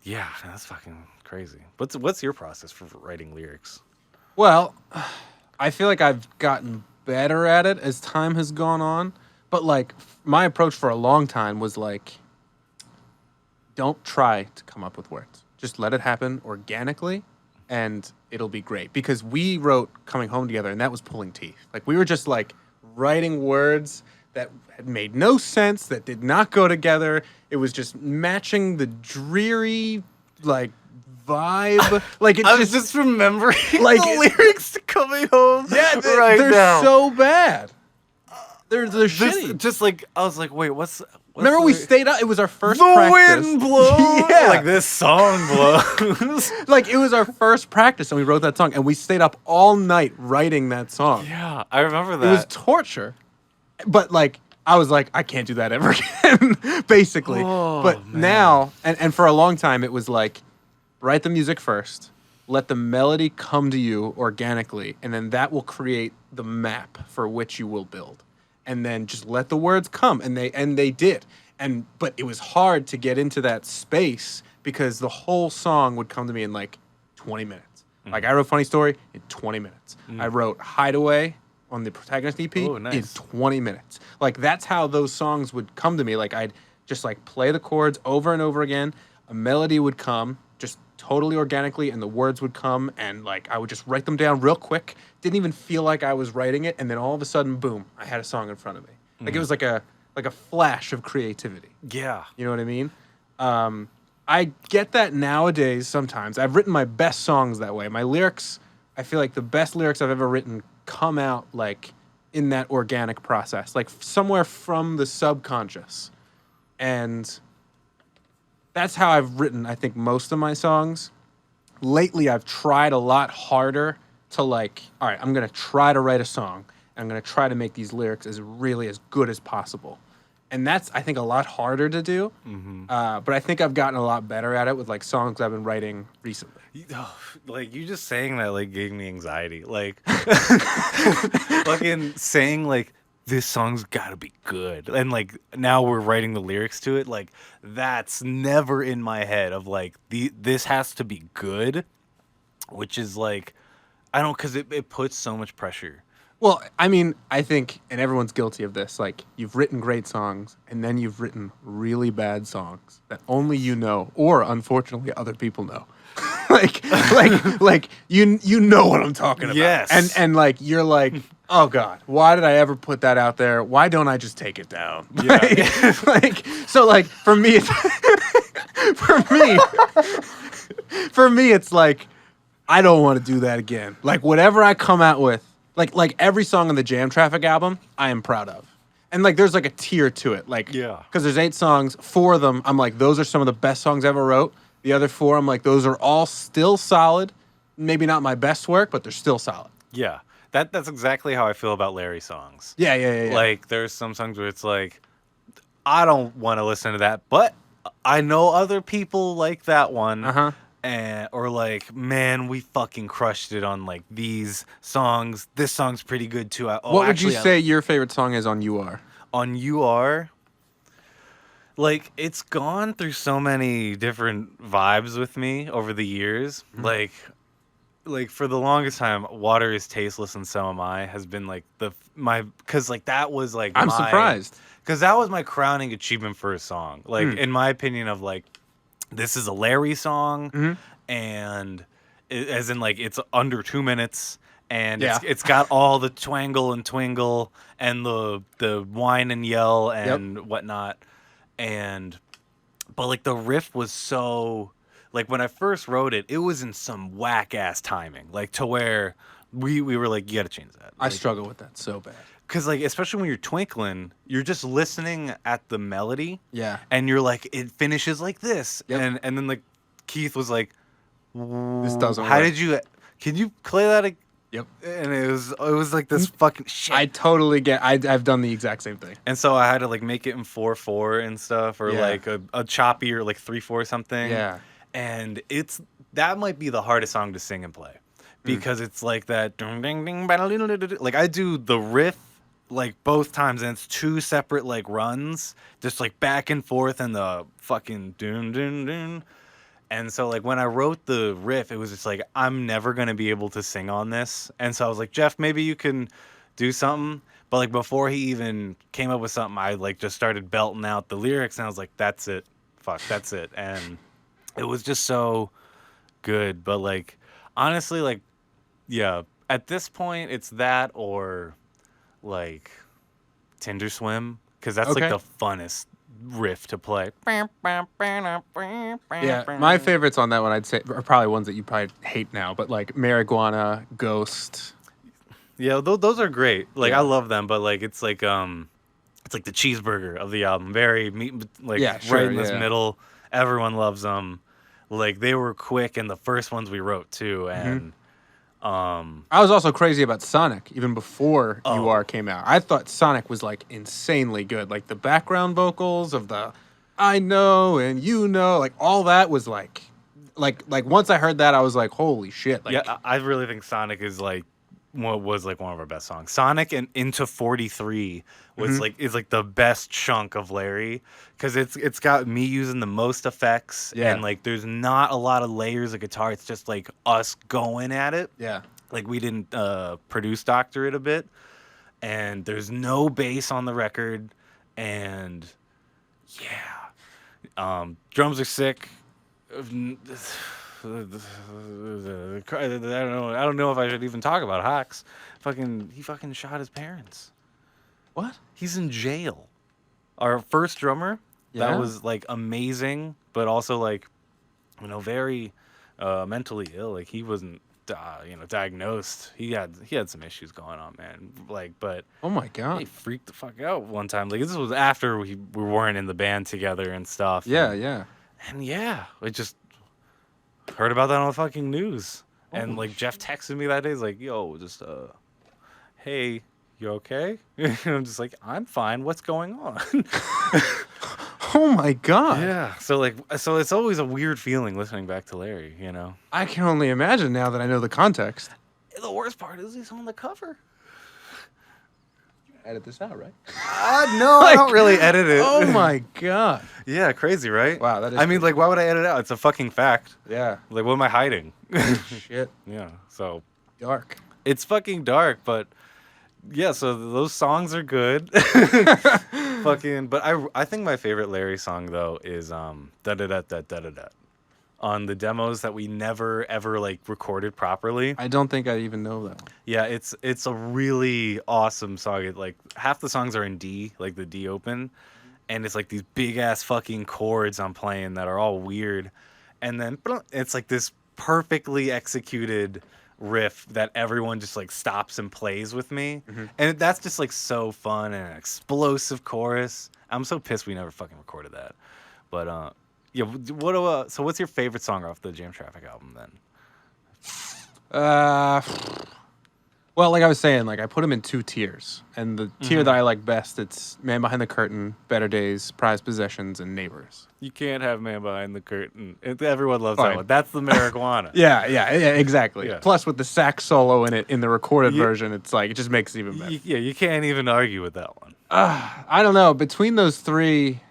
Yeah, that's fucking crazy. What's your process for writing lyrics? Well, I feel like I've gotten better at it as time has gone on, but like my approach for a long time was like, don't try to come up with words. Just let it happen organically and it'll be great. Because we wrote Coming Home together and that was pulling teeth. Like we were just like writing words that had made no sense, that did not go together. It was just matching the dreary like vibe. Like it I was just remembering like the lyrics to Coming Home. yeah, right they're now. so bad. They're shitty. Just like I was like, wait, what's Remember the we lyric? stayed up. It was our first The practice. wind blows. Yeah. Like this song blows. Like it was our first practice and we wrote that song and we stayed up all night writing that song. Yeah, I remember It was that. torture. But like I was like, I can't do that ever again, basically. Oh, but man. now and for a long time it was like write the music first, let the melody come to you organically, and then that will create the map for which you will build. And then just let the words come, and they did. But it was hard to get into that space because the whole song would come to me in like 20 minutes. Like I wrote Funny Story in 20 minutes. I wrote Hideaway on the Protagonist EP Oh, in nice. 20 minutes. Like that's how those songs would come to me. Like I'd just like play the chords over and over again. A melody would come just totally organically and the words would come and like I would just write them down real quick. Didn't even feel like I was writing it, and then all of a sudden, boom, I had a song in front of me. Like it was like a flash of creativity. Yeah. You know what I mean? I get that nowadays sometimes. I've written my best songs that way. My lyrics, I feel like the best lyrics I've ever written come out like in that organic process, like somewhere from the subconscious. And that's how I've written, I think, most of my songs. Lately, I've tried a lot harder to like, all right, I'm going to try to write a song. And I'm going to try to make these lyrics as good as possible. And that's, I think, a lot harder to do. But I think I've gotten a lot better at it with like songs I've been writing recently. Like you just saying that like gave me anxiety. Like fucking saying like this song's gotta be good. And like now we're writing the lyrics to it. Like that's never in my head of like this has to be good. Which is like I don't because it puts so much pressure. Well, I mean, I think, and everyone's guilty of this, like, you've written great songs, and then you've written really bad songs that only you know, or unfortunately other people know. like you know what I'm talking about. Yes. And like you're like, oh God, why did I ever put that out there? Why don't I just take it down? Yeah. So like for me it's for me it's like I don't want to do that again. Like whatever I come out with, like every song on the Jam Traffic album, I am proud of. And like there's like a tier to it. Like Yeah. because there's 8 songs, 4 of them I'm like those are some of the best songs I ever wrote. The other 4 I'm like those are all still solid. Maybe not my best work, but they're still solid. Yeah. That's exactly how I feel about Larry songs. Yeah. Like there's some songs where it's like I don't want to listen to that, but I know other people like that one. Uh-huh. And or like, man, we fucking crushed it on like these songs. This song's pretty good too. What would you say your favorite song is on You Are? On You Are? Like it's gone through so many different vibes with me over the years. Like for the longest time, Water is Tasteless and So Am I has been like because like that was like I'm surprised. Because that was my crowning achievement for a song. Like in my opinion of like this is a Larry song and as in like it's under 2 minutes and it's got all the twangle and twingle and the whine and yell and whatnot. But like the riff was so like when I first wrote it, it was in some whack ass timing, like to where we were like, you got to change that. I Like, struggle with that so bad. because like especially when you're twinkling, you're just listening at the melody. Yeah. And you're like, it finishes like this. Yep. And then like Keith was like, This doesn't how work. did you? Can you play that? Yep. And it was like this fucking shit. I totally get. I've done the exact same thing. And so I had to like make it in 4/4 and stuff, or Yeah. like a choppy or like 3/4 something. Yeah. And that might be the hardest song to sing and play because it's like that ding ding ding ba-da-dee-dee-dee-dee. Like I do the riff like both times and it's 2 separate like runs, just like back and forth and the fucking doon doon doon. And so like when I wrote the riff, it was just like I'm never gonna be able to sing on this. And so I was like, Jeff, maybe you can do something. But like before he even came up with something, I like just started belting out the lyrics, and I was like, that's it, fuck, that's it. And it was just so good. But like honestly, like yeah, at this point, it's that or like Tinder Swim because that's like Okay. the funnest riff to play. Yeah, my favorites on that one I'd say are probably ones that you probably hate now, but like Marijuana, Ghost. Yeah, those are great. Like I Yeah. love them, but like it's like the cheeseburger of the album. Very meat, like Yeah, right sure, in this yeah. middle. Everyone loves them. Like they were quick and the first ones we wrote too. hmm And um, I was also crazy about Sonic even before You oh Are came out. I thought Sonic was like insanely good. Like the background vocals of the I know and you know, like all that was like once I heard that I was like, holy shit. yeah, Like I really think Sonic is like what was like one of our best songs. Sonic and Into 43 was mhm, like is like the best chunk of Larry because it's got me using the most effects yeah. and like there's not a lot of layers of guitar. It's just like us going at it. Yeah. Like we didn't produce doctor it a bit, and there's no bass on the record, and yeah, drums are sick. I don't know if I should even talk about Hawks. He fucking shot his parents. What? He's in jail. Our first drummer, that Yeah. was like amazing, but also like very mentally ill. Like he wasn't diagnosed. He had some issues going on, man. Like, but Oh my he god. freaked the fuck out one time. Like this was after we weren't in the band together and stuff. Yeah, yeah. And yeah, I just heard about that on the fucking news. And Holy like Jeff shit. texted me that day. He's like, "Yo, just hey, you okay?" And I'm just like, "I'm fine. What's going on?" Oh my god. Yeah. So it's always a weird feeling listening back to Larry. I can only imagine now that I know the context. The worst part is he's on the cover. Edit this out, right? No, I don't really edit it. Oh my god. Yeah, crazy, right? Wow, that is I mean, like, why would I edit it out? It's a fucking fact. Yeah. Like, what am I hiding? Shit. Yeah. So Dark. it's fucking dark, but yeah. So those songs are good. Fucking. But I think my favorite Larry song though is da da da da da da da on the demos that we never ever like recorded properly. I don't think I even know that one. Yeah, it's a really awesome song. Like half the songs are in D, like the D open, and it's like these big ass fucking chords I'm playing that are all weird, and then it's like this perfectly executed riff that everyone just like stops and plays with me, and that's just like so fun and an explosive chorus. I'm so pissed we never fucking recorded that, but yeah. So what's your favorite song off the Jam Traffic album then? Uh, well, like I was saying, like I put them in two tiers, and the tier that I like best, it's Man Behind the Curtain, Better Days, Prized Possessions, and Neighbors. You can't have Man Behind the Curtain. Everyone loves that Fine. one. That's the marijuana. Yeah, exactly. Yeah. Plus, with the sax solo in it in the recorded Ye- version, it's like it just makes it even better. Yeah, you can't even argue with that one. I don't know. Between those three,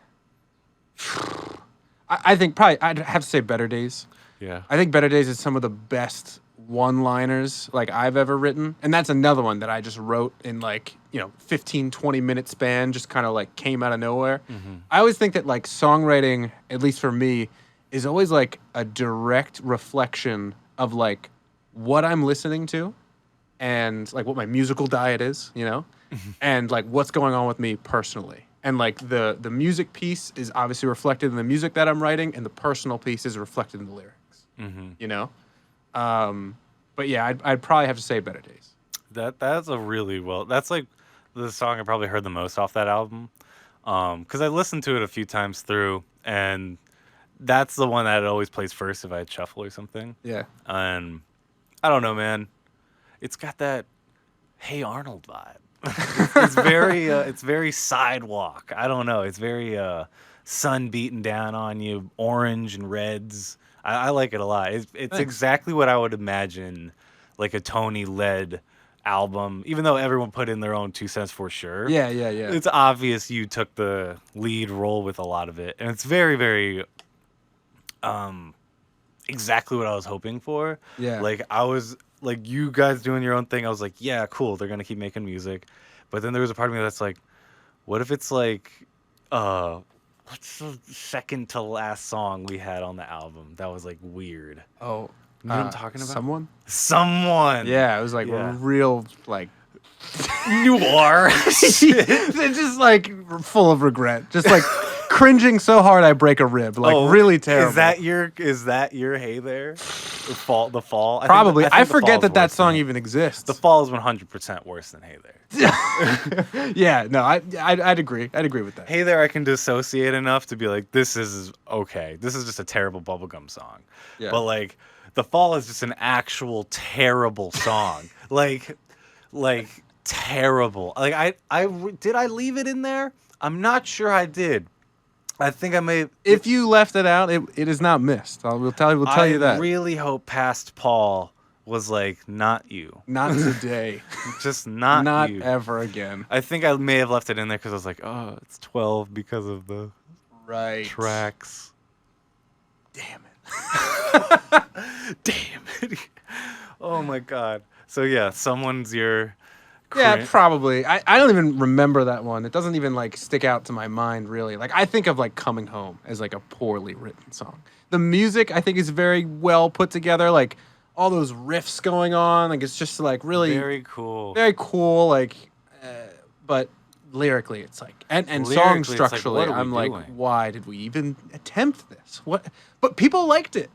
I think probably I'd have to say Better Days. Yeah. I think Better Days is some of the best one-liners like I've ever written. And that's another one that I just wrote in like, 15, 20-minute span, just kind of like came out of nowhere. I always think that like songwriting, at least for me, is always like a direct reflection of like what I'm listening to and like what my musical diet is, and like what's going on with me personally. And like the music piece is obviously reflected in the music that I'm writing, and the personal piece is reflected in the lyrics. You know, but yeah, I'd probably have to say Better Days. That's a really that's like the song I probably heard the most off that album. Because I listened to it a few times through, and that's the one that always plays first if I had shuffle or something. Yeah, And I don't know, man. It's got that Hey Arnold vibe. It's very sidewalk. I don't know. It's very sun beating down on you, orange and reds. I like it a lot. It's Thanks. exactly what I would imagine like a Tony led album, even though everyone put in their own 2 cents for sure. yeah. It's obvious you took the lead role with a lot of it. And it's very, very exactly what I was hoping for. Yeah. Like I was like you guys doing your own thing. I was like, yeah, cool. They're gonna keep making music, but then there was a part of me that's like, what if it's like, uh, what's the second to last song we had on the album that was like weird? Oh, You know what I'm talking about? someone. Someone. Yeah, it was like Yeah. real like Noir. they're just like full of regret, just like cringing so hard I break a rib, like really terrible. Is that your Hey There? The fall. Probably. I I think The forget Fall's that worse song than- even exists. The Fall is 100% worse than Hey There. Yeah, no, I'd agree. I'd agree with that. Hey There, I can dissociate enough to be like, this is okay. This is just a terrible bubblegum song. Yeah. But like, The Fall is just an actual terrible song. like terrible. Like did I leave it in there? I'm not sure I did. I think I may. If you left it out, it is not missed. We'll tell you that. I really hope Past Paul was like, not you. Not today. Just not Not you. ever again. I think I may have left it in there because I was like, oh, it's 12 because of the Right. tracks. Damn it. Damn it. Oh my God. So yeah, someone's your. Yeah, crin- probably. I don't even remember that one. It doesn't even like stick out to my mind really. Like I think of like Coming Home as like a poorly written song. The music I think is very well put together. Like all those riffs going on. Like it's just like really Very cool. very cool. Like, but lyrically it's like and Lyrically, song it's like, structurally what are we I'm like, doing? why did we even attempt this? What? But people liked it,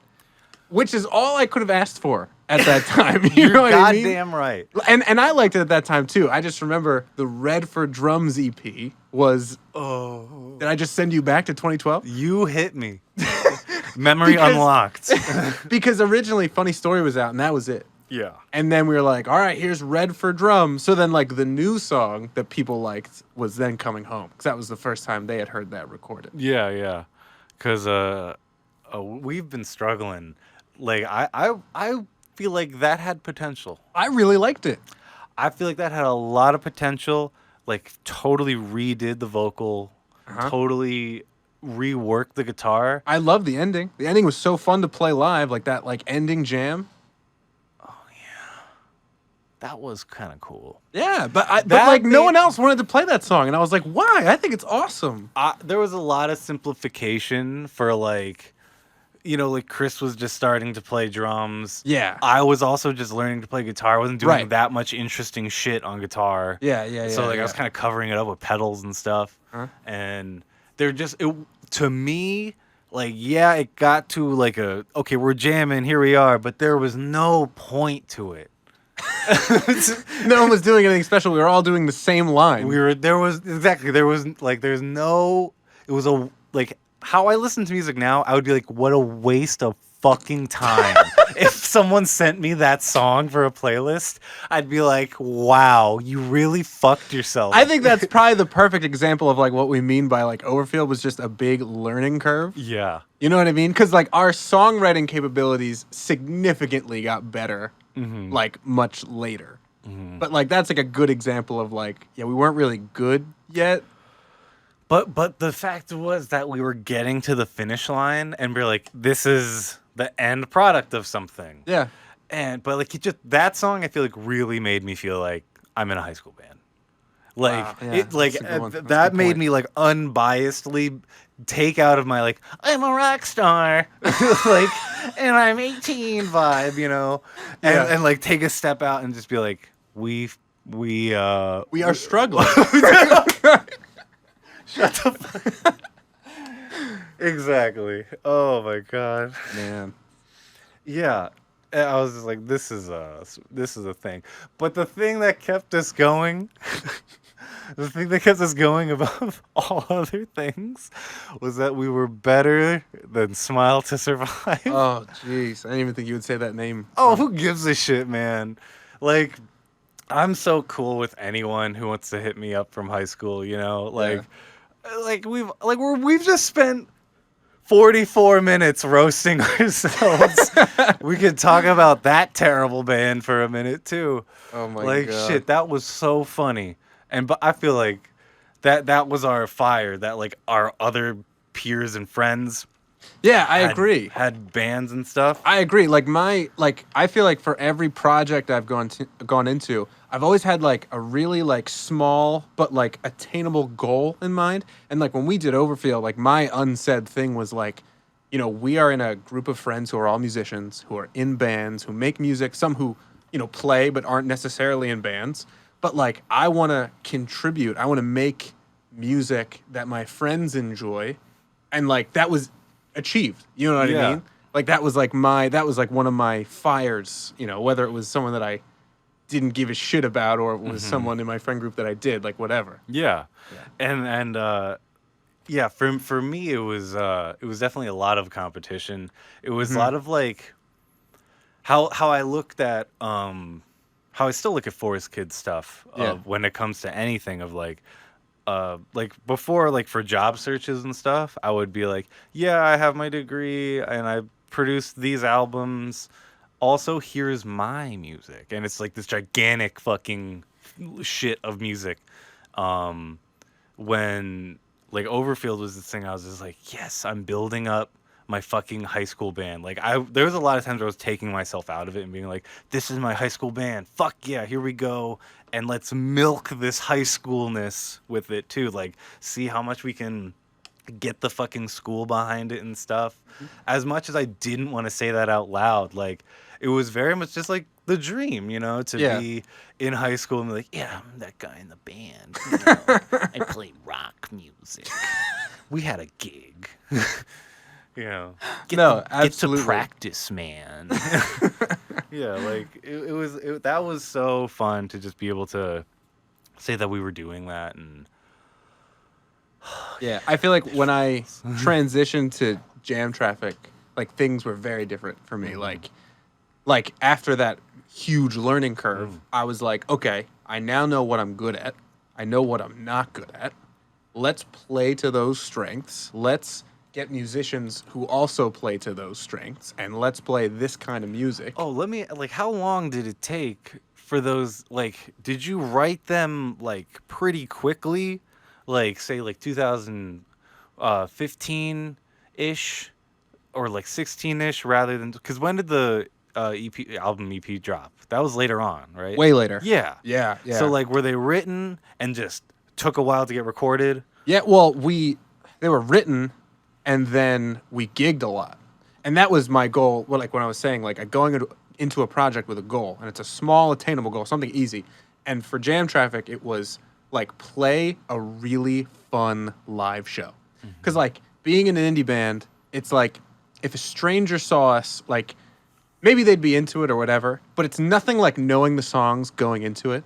which is all I could have asked for at that time. You You're know what I mean? goddamn right. And I liked it at that time too. I just remember the Red for Drums EP was. Oh. Did I just send you back to 2012? You hit me. Memory Because- unlocked. Because originally Funny Story was out and that was it. Yeah. And then we were like, all right, here's Red for Drums. So then like the new song that people liked was then Coming Home because that was the first time they had heard that recorded. Yeah, yeah. Cause we've been struggling. Like I feel like that had potential. I really liked it. I feel like that had a lot of potential. Like totally redid the vocal, totally reworked the guitar. I love the ending. The ending was so fun to play live, like that like ending jam. That was kind of cool. Yeah, but but That like no made- one else wanted to play that song, and I was like, why? I think it's awesome. There was a lot of simplification for like, like Chris was just starting to play drums. Yeah. I was also just learning to play guitar. I wasn't doing Right. that much interesting shit on guitar. Yeah. So like I was kind of covering it up with pedals and stuff. And they're just to me like it got to like okay, we're jamming, here we are, but there was no point to it. no one was doing anything special. We were all doing the same line. There was no it was a like how I listen to music now, I would be like, what a waste of fucking time. If someone sent me that song for a playlist, I'd be like, wow, you really fucked yourself. I think that's probably the perfect example of like what we mean by like Overfield was just a big learning curve. Yeah. You know what I mean? Because like our songwriting capabilities significantly got better like much later. But like that's like a good example of like, yeah, we weren't really good yet. But the fact was that we were getting to the finish line and we're like, this is the end product of something. Yeah. But like that song I feel like really made me feel like I'm in a high school band. Like Wow, yeah, it like that's a good one. That's a that good made point. me like unbiasedly take out of my like I'm a rock star like and I'm 18 vibe, and Yeah. and like take a step out and just be like we are struggling. shut the fuck. Exactly. Oh my god. Man. Yeah, and I was just like, this is a thing. But the thing that kept us going, the thing that kept us going above all other things, was that we were better than Smile to Survive. Oh, jeez. I didn't even think you would say that name. Oh, who gives a shit, man? Like, I'm so cool with anyone who wants to hit me up from high school. Like we've just spent 44 minutes roasting ourselves. We could talk about that terrible band for a minute too. Oh my God. Shit, that was so funny. But I feel like that was our fire. That like our other peers and friends Yeah, I had agree. had bands and stuff. I agree. I feel like for every project I've gone into, I've always had like a really like small but like attainable goal in mind. And like when we did Overfield, like my unsaid thing was like, we are in a group of friends who are all musicians, who are in bands, who make music, some who, play but aren't necessarily in bands. But like I want to contribute. I want to make music that my friends enjoy, and like that was achieved. You know what I Yeah. mean? Like that was like one of my fires, whether it was someone that I didn't give a shit about or it was someone in my friend group that I did, like whatever. Yeah. Yeah. And yeah, for me it was definitely a lot of competition. It was a Hmm. lot of like how I looked at how I still look at Forest Kid stuff Yeah. when it comes to anything of like before, like for job searches and stuff, I would be like, yeah, I have my degree and I produced these albums. Also, here's my music. And it's like this gigantic fucking shit of music. Um, when like Overfield was this thing, I was just like, yes, I'm building up my fucking high school band. Like there was a lot of times where I was taking myself out of it and being like, this is my high school band. Fuck yeah, here we go. And let's milk this high schoolness with it too. Like see how much we can get the fucking school behind it and stuff. As much as I didn't want to say that out loud, like it was very much just like the dream, to Yeah. be in high school and be like, yeah, I'm that guy in the band. I play rock music. We had a gig. Get No, get to absolutely. practice, man. Yeah, like that was so fun to just be able to say that we were doing that and Yeah. I feel like it when I feels. transitioned to Jam Traffic, like things were very different for me. Like after that huge learning curve, I was like, okay, I now know what I'm good at. I know what I'm not good at. Let's play to those strengths. Let's get musicians who also play to those strengths, and let's play this kind of music. Oh, let me like how long did it take for those like did you write them like pretty quickly? Like say like 2015 ish or like 16-ish rather than cuz when did the EP drop? That was later on, right? Way later. Yeah. Yeah, So yeah. like were they written and just took a while to get recorded? Yeah, well, they were written and then we gigged a lot. And that was my goal. Well, like when I was saying, like going into a project with a goal, and it's a small, attainable goal, something easy. And for Jam Traffic, it was like play a really fun live show. Because like being in an indie band, it's like if a stranger saw us, like maybe they'd be into it or whatever, but it's nothing like knowing the songs going into it.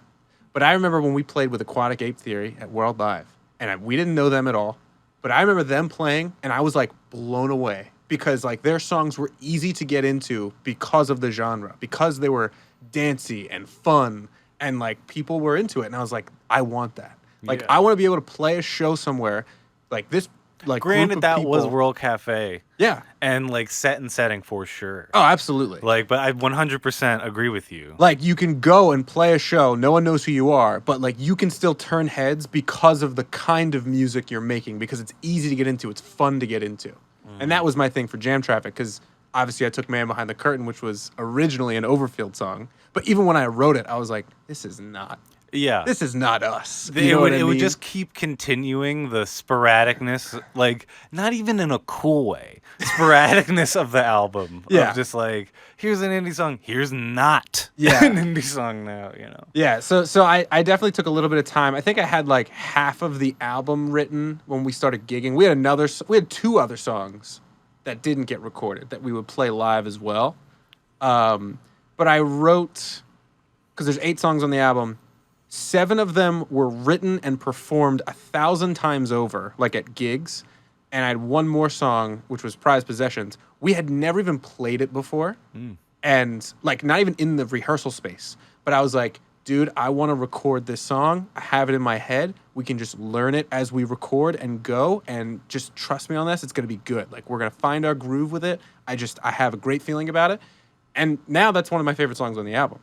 But I remember when we played with Aquatic Ape Theory at World Live, and we didn't know them at all. But I remember them playing, and I was like blown away because like their songs were easy to get into because of the genre, because they were dancey and fun, and like people were into it. And I was like, I want that. Like Yeah. I want to be able to play a show somewhere like this, like group Granted of that people. was World Cafe Yeah. and like set and setting for sure. Oh, absolutely. Like, but I 100% agree with you. Like you can go and play a show, no one knows who you are, but like you can still turn heads because of the kind of music you're making, because it's easy to get into, it's fun to get into. And that was my thing for Jam Traffic, because obviously I took Man Behind the Curtain, which was originally an Overfield song. But even when I wrote it, I was like, this is not Yeah. us. It You know would what I it would mean? just keep continuing the sporadicness, like not even in a cool way. Sporadicness of the album. Yeah. Of just like, here's an indie song, here's not Yeah. an indie song now. Yeah, so I definitely took a little bit of time. I think I had like half of the album written when we started gigging. We had two other songs that didn't get recorded that we would play live as well. But I wrote, because there's 8 songs on the album, 7 of them were written and performed 1,000 times over, like at gigs. And I had one more song, which was Prized Possessions. We had never even played it before. And like not even in the rehearsal space. But I was like, dude, I want to record this song. I have it in my head. We can just learn it as we record and go, and just trust me on this. It's going to be good. Like we're going to find our groove with it. I have a great feeling about it. And now that's one of my favorite songs on the album.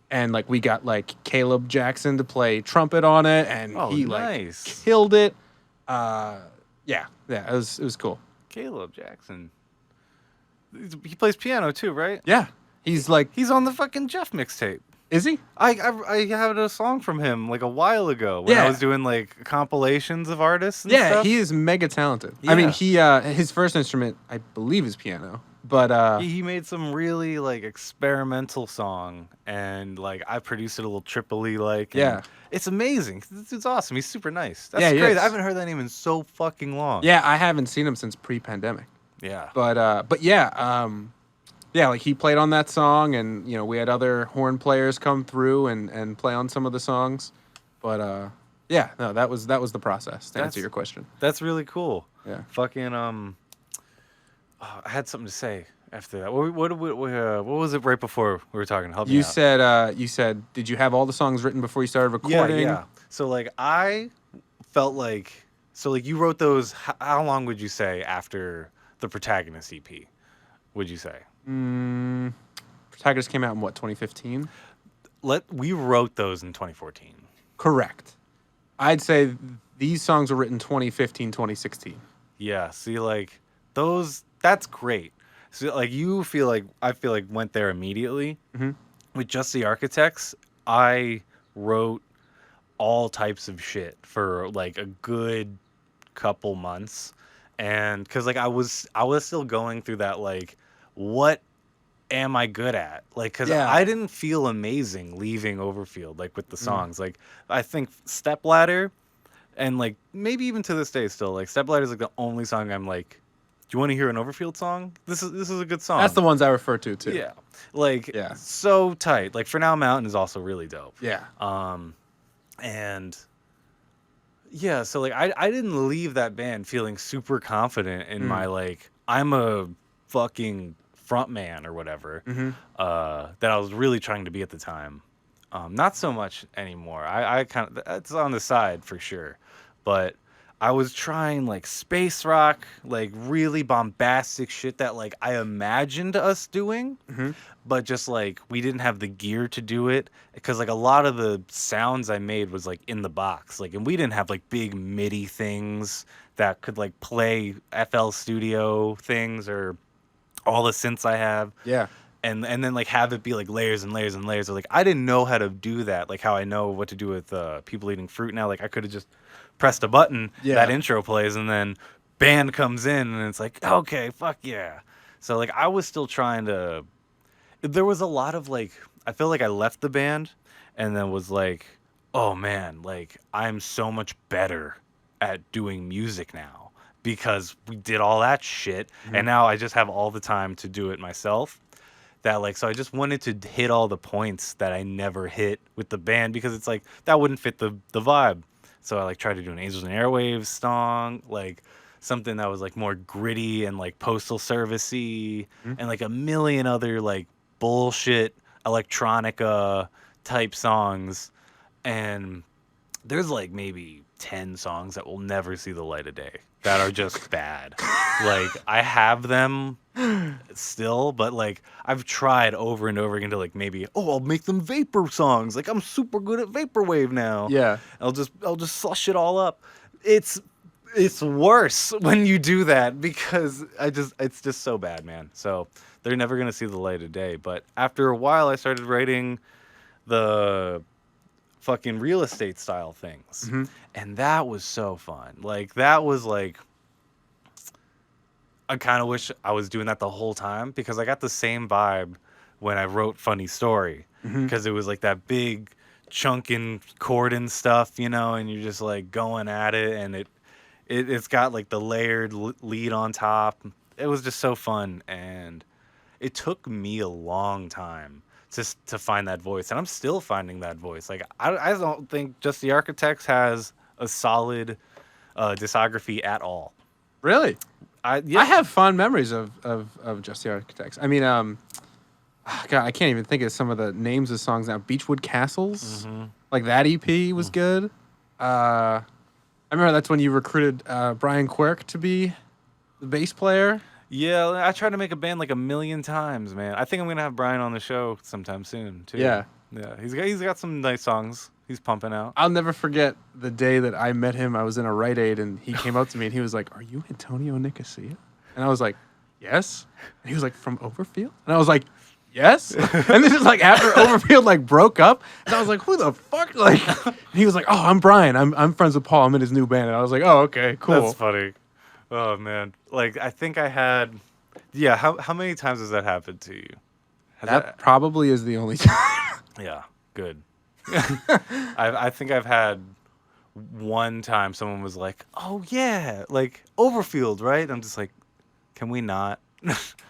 And like we got like Caleb Jackson to play trumpet on it, and Oh, he nice. like killed it. Yeah, it was cool. Caleb Jackson. He plays piano too, right? Yeah, he's like, He's on the fucking Jeff mixtape. is he? I had a song from him like a while ago when I Yeah. was doing like compilations of artists and Yeah, stuff. he is mega talented. I mean, Yeah. his first instrument, I believe, is piano. But He made some really like experimental song, and like I produced it a little Tripoli like. Yeah. It's amazing. This dude's awesome. He's super nice. That's Yeah, he great. is. I haven't heard that name in so fucking long. yeah, I haven't seen him since pre-pandemic. Yeah. But yeah, yeah, like he played on that song, and you know we had other horn players come through and play on some of the songs. But yeah, no, that was the process to answer your question. That's really cool. Yeah. Fucking I had something to say after that. What was it right before we were talking? Help me You out. said, did you have all the songs written before you started recording? Yeah. So like I felt like you wrote those. How long would you say after the Protagonist EP? Would you say? Protagonist came out in what, 2015? We wrote those in 2014. Correct. I'd say these songs were written 2015, 2016. Yeah. See, like those. That's great. So like I feel like went there immediately. Mm-hmm. With Just the Architects, I wrote all types of shit for like a good couple months, and because like I was still going through that like, what am I good at? Like, because Yeah. I didn't feel amazing leaving Overfield like with the songs. Like I think Stepladder, and like maybe even to this day still like Stepladder is like the only song I'm like, do you want to hear an Overfield song? This is a good song. That's the ones I refer to too. Yeah. Like, Yeah. so tight. Like, For Now Mountain is also really dope. Yeah. And yeah, so like I didn't leave that band feeling super confident in my like I'm a fucking front man or whatever that I was really trying to be at the time. Not so much anymore. I kind of, it's on the side for sure, but I was trying like space rock, like really bombastic shit that like I imagined us doing, but just like we didn't have the gear to do it because like a lot of the sounds I made was like in the box, like, and we didn't have like big MIDI things that could like play FL Studio things or all the synths I have. Yeah. And then like have it be like layers and layers and layers. Like I didn't know how to do that. Like how I know what to do with People Eating Fruit now. Like I could have just pressed a button, Yeah. that intro plays, and then band comes in, and it's like, okay, fuck yeah. So like I was still trying to. There was a lot of like I feel like I left the band, and then was like, oh man, like I'm so much better at doing music now because we did all that shit, and now I just have all the time to do it myself. That like so I just wanted to hit all the points that I never hit with the band because it's like that wouldn't fit the vibe. So I like tried to do an Angels and Airwaves song, like something that was like more gritty and like Postal Service-y, and like a million other like bullshit electronica type songs. And there's like maybe 10 songs that will never see the light of day that are just bad. Like I have them still, but like I've tried over and over again to like maybe I'll make them vapor songs. Like I'm super good at vaporwave now. Yeah. I'll just slush it all up. It's worse when you do that because it's just so bad, man. So they're never gonna see the light of day. But after a while, I started writing the fucking real estate style things, and that was so fun. Like that was like I kind of wish I was doing that the whole time because I got the same vibe when I wrote Funny Story because it was like that big chunking chord and stuff, you know, and you're just like going at it, and it's got like the layered lead on top. It was just so fun, and it took me a long time to find that voice, and I'm still finding that voice. Like I don't think Just the Architects has a solid discography at all. Really? I I have fond memories of Just the Architects. I mean, God, I can't even think of some of the names of songs now. Beechwood Castles, like that EP was good. I remember that's when you recruited Brian Quirk to be the bass player. Yeah, I tried to make a band like a million times, man. I think I'm gonna have Brian on the show sometime soon too. Yeah. Yeah. He's got some nice songs he's pumping out. I'll never forget the day that I met him. I was in a Rite Aid, and he came up to me and he was like, "Are you Antonio Nicosia?" And I was like, yes. And he was like, from Overfield? And I was like, yes. And this is like after Overfield like broke up. And I was like, who the fuck? Like, and he was like, oh, I'm Brian. I'm friends with Paul. I'm in his new band. And I was like, oh, okay, cool. That's funny. Oh man, like I think I had, yeah. How many times has that happened to you? Has That probably is the only time. yeah, good. I think I've had one time someone was like, "Oh yeah, like Overfield, right?" I'm just like, "Can we not?"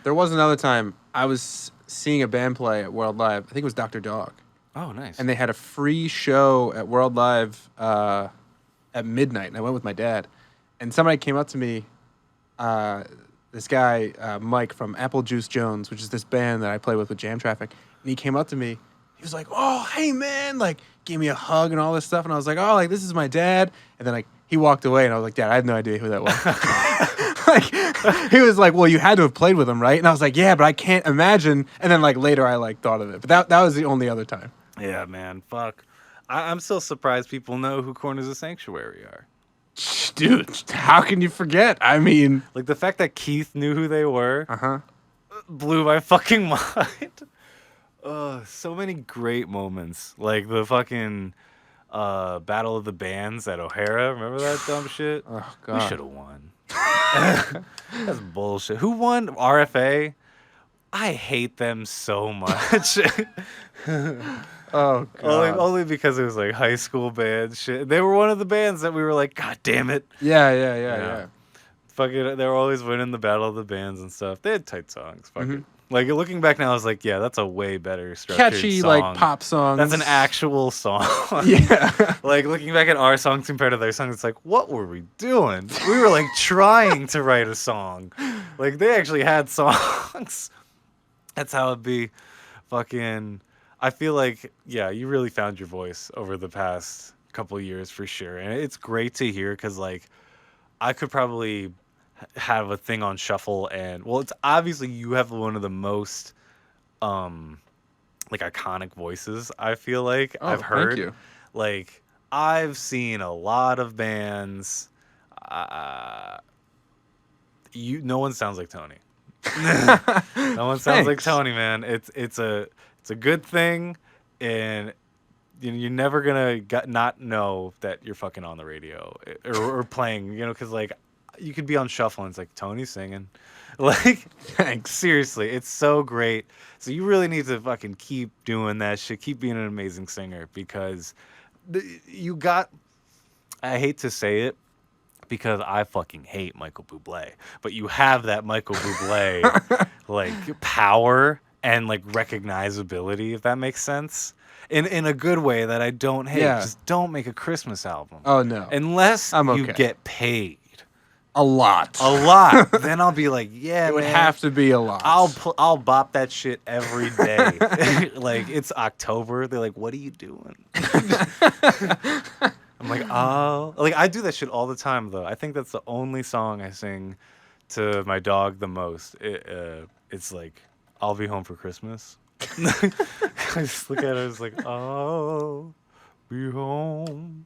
There was another time I was seeing a band play at World Live. I think it was Dr. Dog. Oh, nice. And they had a free show at World Live at midnight. And I went with my dad. And somebody came up to me, this guy, Mike from Apple Juice Jones, which is this band that I play with Jam Traffic. And he came up to me. He was like, oh, hey, man. Like, gave me a hug and all this stuff. And I was like, oh, like, this is my dad. And then, like, he walked away. And I was like, Dad, I had no idea who that was. Like, he was like, well, you had to have played with him, right? And I was like, yeah, but I can't imagine. And then, like, later I, like, thought of it. But that was the only other time. Yeah, man. Fuck. I'm still surprised people know who Corners of Sanctuary are. Dude, how can you forget? I mean, Like, the fact that Keith knew who they were uh-huh. blew my fucking mind. So many great moments. Like the fucking Battle of the Bands at O'Hara. Remember that dumb shit? Oh, We God. should have won. That's bullshit. Who won? RFA? I hate them so much. Oh, God. only because it was like high school band shit. They were one of the bands that we were like, God damn it. Yeah. Fucking, they were always winning the Battle of the Bands and stuff. They had tight songs. Fuck Mm-hmm. it. Like looking back now, I was like, yeah, that's a way better structured Catchy, song. like, pop songs. That's an actual song. Yeah. Like looking back at our songs compared to their songs, it's like, what were we doing? We were like trying to write a song. Like they actually had songs. That's how it be. Fucking, I feel like, yeah, you really found your voice over the past couple of years for sure. And it's great to hear because like I could probably have a thing on shuffle and well, it's obviously you have one of the most like iconic voices, I feel like I've heard. Thank you. Like I've seen a lot of bands. No one sounds like Tony. No one sounds like Thanks. Tony, man. It's a good thing, and you're never gonna not know that you're fucking on the radio or playing. You know, because like you could be on shuffle and it's like Tony's singing. Like, Thanks. seriously, it's so great. So you really need to fucking keep doing that shit. Keep being an amazing singer because you got. I hate to say it because I fucking hate Michael Bublé, but you have that Michael Bublé like power and like recognizability, if that makes sense. In a good way that I don't hate. Yeah. Just don't make a Christmas album. Oh, no. Unless I'm you okay. get paid A lot. a lot. Then I'll be like, yeah, It would man, have to be a lot. I'll bop that shit every day. Like it's October. They're like, what are you doing? I'm like, oh, like I do that shit all the time though. I think that's the only song I sing to my dog the most. It's like, I'll be home for Christmas. I just look at it, it's like, I'll be home.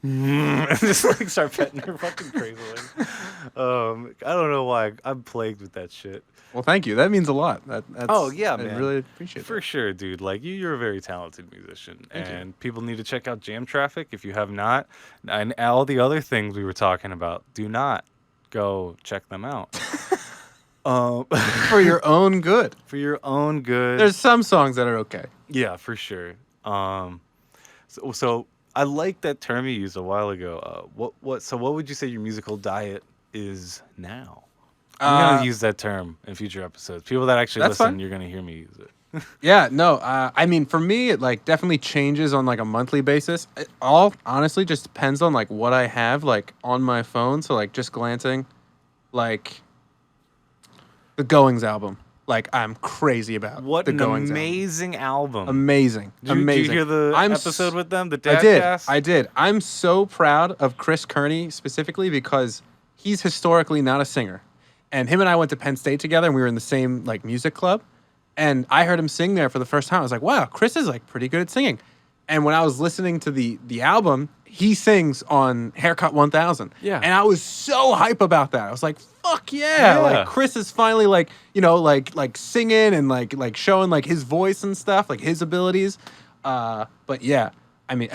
And just like start petting her fucking crazily. I don't know why I'm plagued with that shit. Well, thank you. That means a lot. That's, Oh yeah, I man. really appreciate For that. sure, dude. Like you're a very talented musician, Thank you. and people need to check out Jam Traffic if you have not, and all the other things we were talking about. Do not go check them out. For your own good. For your own good. There's some songs that are okay. Yeah, for sure. So I like that term you used a while ago. What would you say your musical diet is now? I'm gonna use that term in future episodes. People that actually That's listen, fine. you're gonna hear me use it. Yeah, no. I mean, for me, it like definitely changes on like a monthly basis. It all honestly just depends on like what I have like on my phone. So like just glancing, like the Goings album. Like I'm crazy about What the an Goings album. amazing album! Amazing. Did Amazing. you hear the I'm episode with them? The I Dad did. Cast? I did. I'm so proud of Chris Kearney specifically because he's historically not a singer. And him and I went to Penn State together and we were in the same like music club. And I heard him sing there for the first time. I was like, wow, Chris is like pretty good at singing. And when I was listening to the album, he sings on Haircut 1000. Yeah. And I was so hype about that. I was like, fuck yeah. Yeah. Like Chris is finally like, like singing and like showing like his voice and stuff, like his abilities. But yeah, I mean,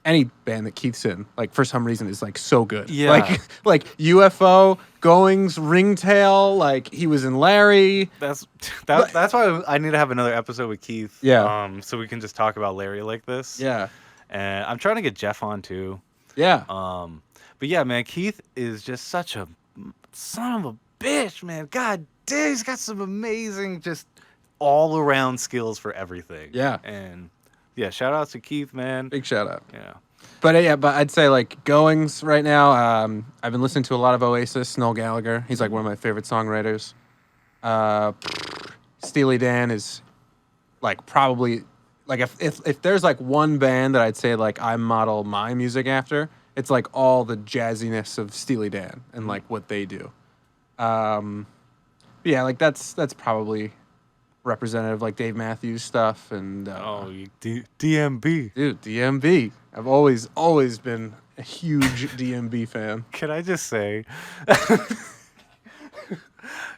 any band that Keith's in, like for some reason, is like so good. Yeah. Like UFO, Goings, Ringtail. Like he was in Larry. That's why I need to have another episode with Keith. Yeah. So we can just talk about Larry like this. Yeah. And I'm trying to get Jeff on too. Yeah. But yeah, man, Keith is just such a son of a bitch, man. God damn, he's got some amazing, just all around skills for everything. Yeah. And yeah, shout out to Keith, man. Big shout out. Yeah. But I'd say like Goings right now. I've been listening to a lot of Oasis. Noel Gallagher, he's like one of my favorite songwriters. Steely Dan is like probably like if there's like one band that I'd say like I model my music after, it's like all the jazziness of Steely Dan and like what they do. But yeah, like that's probably representative, like Dave Matthews stuff and DMB. dude, DMB. I've always been a huge DMB fan. Can I just say,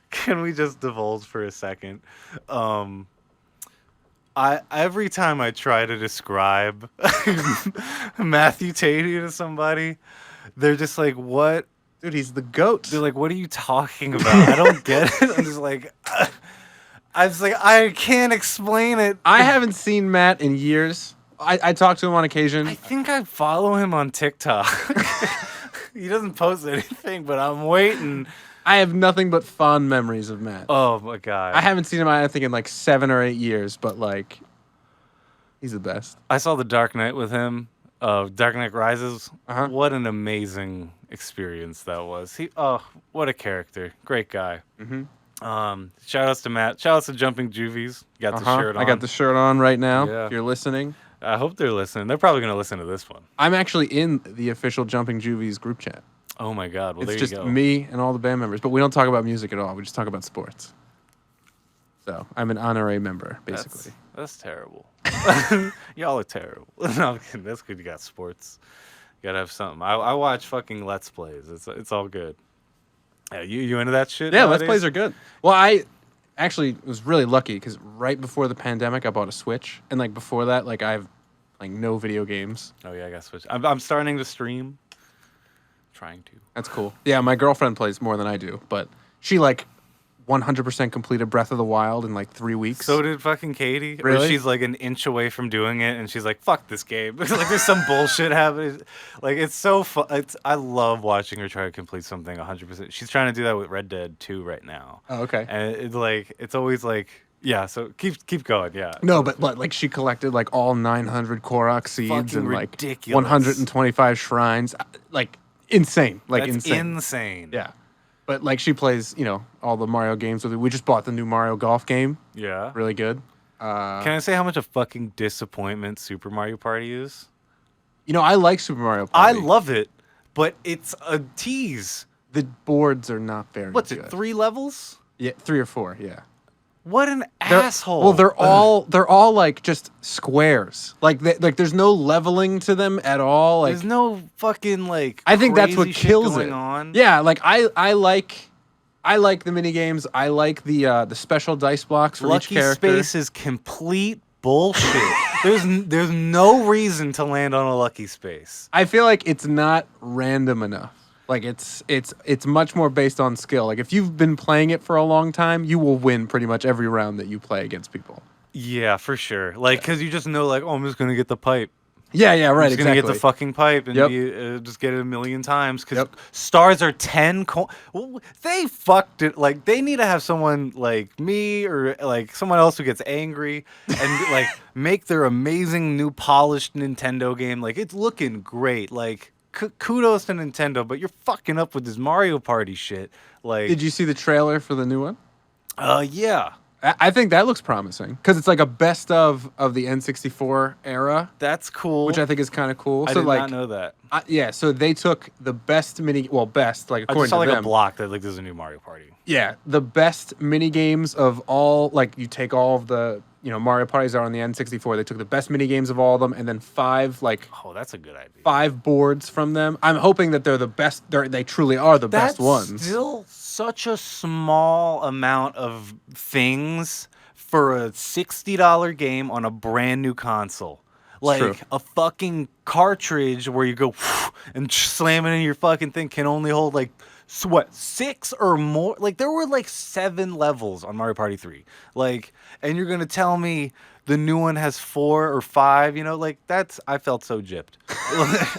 can we just divulge for a second? Every time I try to describe Matthew Tatey to somebody, they're just like, "What?" Dude, he's the GOAT. They're like, "What are you talking about?" I don't get it. I'm just like, I can't explain it. I haven't seen Matt in years. I talk to him on occasion. I think I follow him on TikTok. He doesn't post anything, but I'm waiting. I have nothing but fond memories of Matt. Oh my god! I haven't seen him, I think, in like 7 or 8 years, but like, he's the best. I saw The Dark Knight with him. Dark Knight Rises. Uh-huh. What an amazing experience that was. What a character. Great guy. Mm-hmm. Shout outs to Matt. Shout outs to Jumping Juvies. Got the shirt on. I got the shirt on right now. Yeah. If you're listening, I hope they're listening. They're probably gonna listen to this one. I'm actually in the official Jumping Juvies group chat. Oh my god. Well, It's there just you go. me and all the band members, but we don't talk about music at all. We just talk about sports. So I'm an honorary member, basically. That's terrible. Y'all are terrible. No, I'm kidding. That's good. You got sports. You gotta have something. I watch fucking Let's Plays. It's all good. Yeah, you into that shit? Yeah, nowadays? Let's Plays are good. Well, I actually was really lucky because right before the pandemic, I bought a Switch, and like before that, like I have like no video games. Oh yeah, I got Switch. I'm starting to stream. Trying to. That's cool. Yeah, my girlfriend plays more than I do, but she like 100% completed Breath of the Wild in like 3 weeks. So did fucking Katie. Really? Or she's like an inch away from doing it, and she's like, "Fuck this game." Like there's some bullshit happening. Like it's so fun. I love watching her try to complete something 100%. She's trying to do that with Red Dead 2 right now. Oh, okay. And it's always like, yeah. So keep going. Yeah. No, but like she collected like all 900 Korok seeds Fucking and like ridiculous. 125 shrines. Like insane. Like That's insane. insane. Yeah. But like she plays, all the Mario games with it. We just bought the new Mario Golf game. Yeah. Really good. Can I say how much a fucking disappointment Super Mario Party is? I like Super Mario I Party. love it, but it's a tease. The boards are not very What's good. it? 3 levels? Yeah, 3 or 4, yeah. What an asshole. Well, they're all like just squares. Like there's no leveling to them at all. Like there's no fucking like. I think that's what crazy shit kills going it. On. Yeah, like I like the mini games. I like the special dice blocks for Lucky each character. Space is complete bullshit. there's no reason to land on a lucky space. I feel like it's not random enough. Like it's much more based on skill. Like if you've been playing it for a long time, you will win pretty much every round that you play against people. Yeah, for sure. Like because you just know, like, oh, I'm just gonna get the pipe. Yeah, right. I'm just gonna get the fucking pipe and just get it a million times because stars are 10. They fucked it. Like they need to have someone like me or like someone else who gets angry and like make their amazing new polished Nintendo game. Like it's looking great. Like kudos to Nintendo, but you're fucking up with this Mario Party shit. Like, did you see the trailer for the new one? Yeah. I think that looks promising because it's like a best of the N64 era. That's cool. Which I think is kind of cool. I so did like, not know that. Yeah, so they took the best like I according just saw to like them. a block that like there's a new Mario Party. Yeah, the best mini games of all. Like you take all of the Mario parties are on the N64. They took the best mini games of all of them, and then Oh, that's a good idea. 5 boards from them. I'm hoping that they're the best. They truly are the best That's ones. still such a small amount of things for a $60 game on a brand new console. It's true. Like a fucking cartridge where you go and slam it in your fucking thing can only hold like what 6 or more. Like there were like 7 levels on Mario Party 3. Like, and you're gonna tell me the new one has 4 or 5? Like I felt so gypped.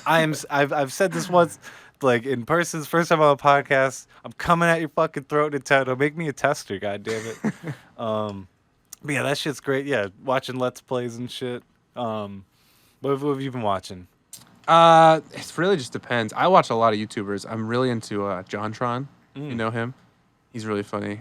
I've said this once. Like in person, first time on a podcast, I'm coming at your fucking throat, Nintendo. Make me a tester, god damn it. But yeah, that shit's great. Yeah, watching Let's Plays and shit. What have you been watching? It really just depends. I watch a lot of YouTubers. I'm really into JonTron. You know him? He's really funny.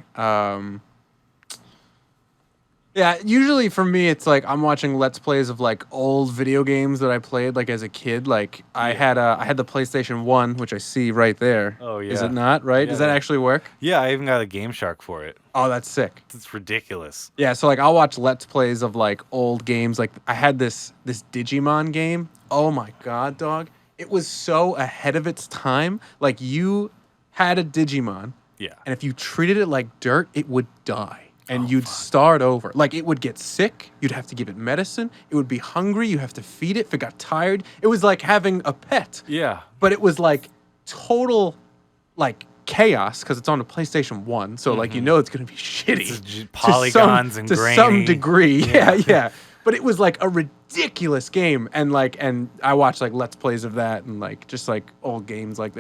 Yeah, usually for me, it's like I'm watching Let's Plays of like old video games that I played like as a kid. Like I had the PlayStation 1, which I see right there. Oh, Is yeah. it not right? Yeah, Does that yeah. actually work? Yeah, I even got a Game Shark for it. Oh, that's sick. It's ridiculous. Yeah, so like I'll watch Let's Plays of like old games. Like I had this Digimon game. Oh my god, dog! It was so ahead of its time. Like you had a Digimon, Yeah. and if you treated it like dirt, it would die. And you'd start over. Like it would get sick. You'd have to give it medicine. It would be hungry. You have to feed it. If it got tired, it was like having a pet. Yeah. But it was like total, like chaos because it's on a PlayStation 1. So like it's gonna be shitty. Polygons and to grainy. some degree. Yeah. But it was like a ridiculous game, and I watched like Let's Plays of that, and like just like old games like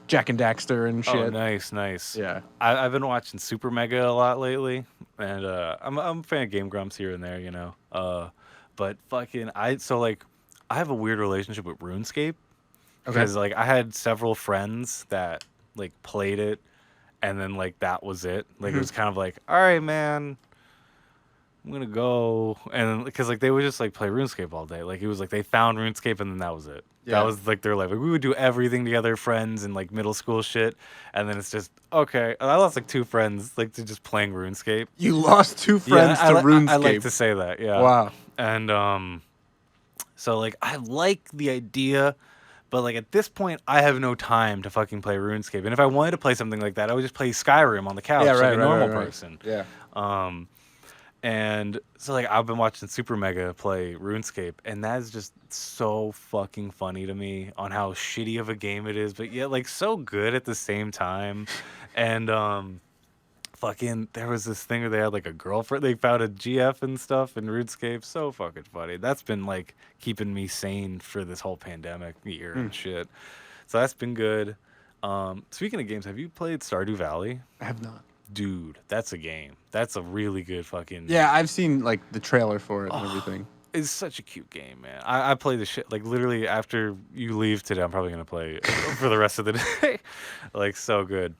Jack and Daxter and shit. Oh, nice. Yeah. I've been watching Super Mega a lot lately, and I'm a fan of Game Grumps here and there, but fucking I have a weird relationship with RuneScape because like I had several friends that like played it, and then like that was it. Like it was kind of like, all right, man, I'm gonna go, and because like they would just like play RuneScape all day. Like it was like they found RuneScape and then that was it. Yeah. That was like their life. Like we would do everything together, friends and like middle school shit, and then it's just okay. And I lost like 2 friends like to just playing RuneScape. You lost 2 friends to RuneScape. I like to say that, yeah. Wow. And so like I like the idea, but like at this point I have no time to fucking play RuneScape. And if I wanted to play something like that, I would just play Skyrim on the couch like a normal person. Yeah. And so like I've been watching Super Mega play RuneScape, and that is just so fucking funny to me on how shitty of a game it is, but yet like so good at the same time. And fucking there was this thing where they had like a girlfriend, they found a GF and stuff in RuneScape. So fucking funny. That's been like keeping me sane for this whole pandemic year and shit. So that's been good. Speaking of games, have you played Stardew Valley? I have not. Dude, that's a game. That's a really good fucking... Yeah, I've seen like the trailer for it and everything. It's such a cute game, man. I play the shit. Like literally after you leave today, I'm probably going to play for the rest of the day. Like so good.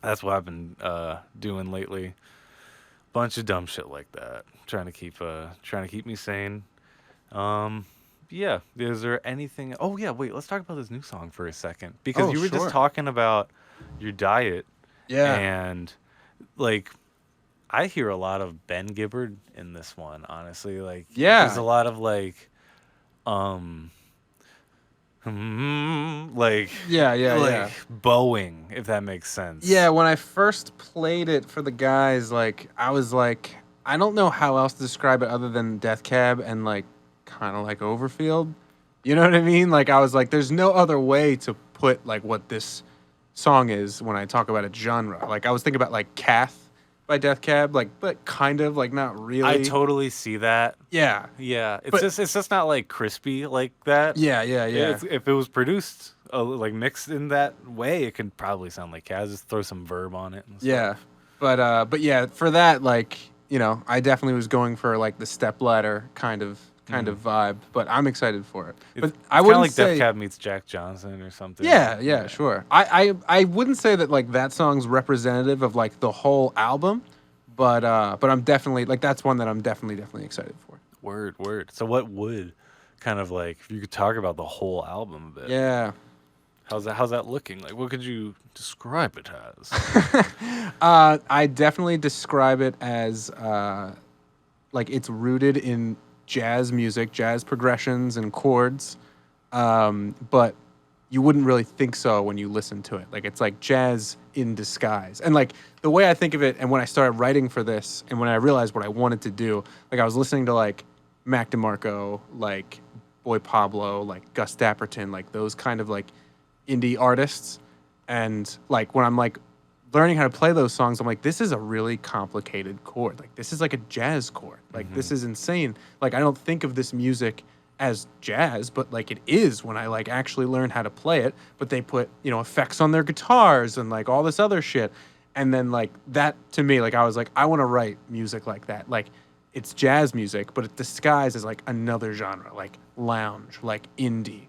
That's what I've been doing lately. Bunch of dumb shit like that. Trying to keep me sane. Yeah. Is there anything... Oh yeah, wait, let's talk about this new song for a second. Because you were just talking about your diet. Yeah. And like I hear a lot of Ben Gibbard in this one, honestly. Like there's a lot of like like bowing, if that makes sense. Yeah, when I first played it for the guys, like I was like, I don't know how else to describe it other than Death Cab and like kind of like Overfield. You know what I mean? Like I was like, there's no other way to put like what this song is when I talk about a genre. Like I was thinking about like Cath by Death Cab, like but kind of like not really. I totally see that. Yeah. Yeah. It's just not like crispy like that. Yeah. If it was produced like mixed in that way, it could probably sound like Kaz. Just throw some verb on it. And stuff. Yeah. But yeah, for that, like, I definitely was going for like the stepladder kind of vibe, but I'm excited for it. But I wouldn't like say Death Cab meets Jack Johnson or something. Yeah, sure. I wouldn't say that like that song's representative of like the whole album, but I'm definitely like that's one that I'm definitely excited for. Word. So what would kind of like if you could talk about the whole album a bit? Yeah. How's that looking? Like what could you describe it as? I definitely describe it as like it's rooted in jazz music, jazz progressions and chords, but you wouldn't really think so when you listen to it. Like it's like jazz in disguise. And like the way I think of it, and when I started writing for this, and when I realized what I wanted to do, like I was listening to like Mac DeMarco, like Boy Pablo, like Gus Dapperton, like those kind of like indie artists, and like when I'm like learning how to play those songs, I'm like, this is a really complicated chord. Like this is like a jazz chord. Like this is insane. Like I don't think of this music as jazz, but like it is when I like actually learn how to play it. But they put, you know, effects on their guitars and like all this other shit. And then like that to me, like I was like, I want to write music like that. Like it's jazz music, but it disguised as like another genre, like lounge, like indie.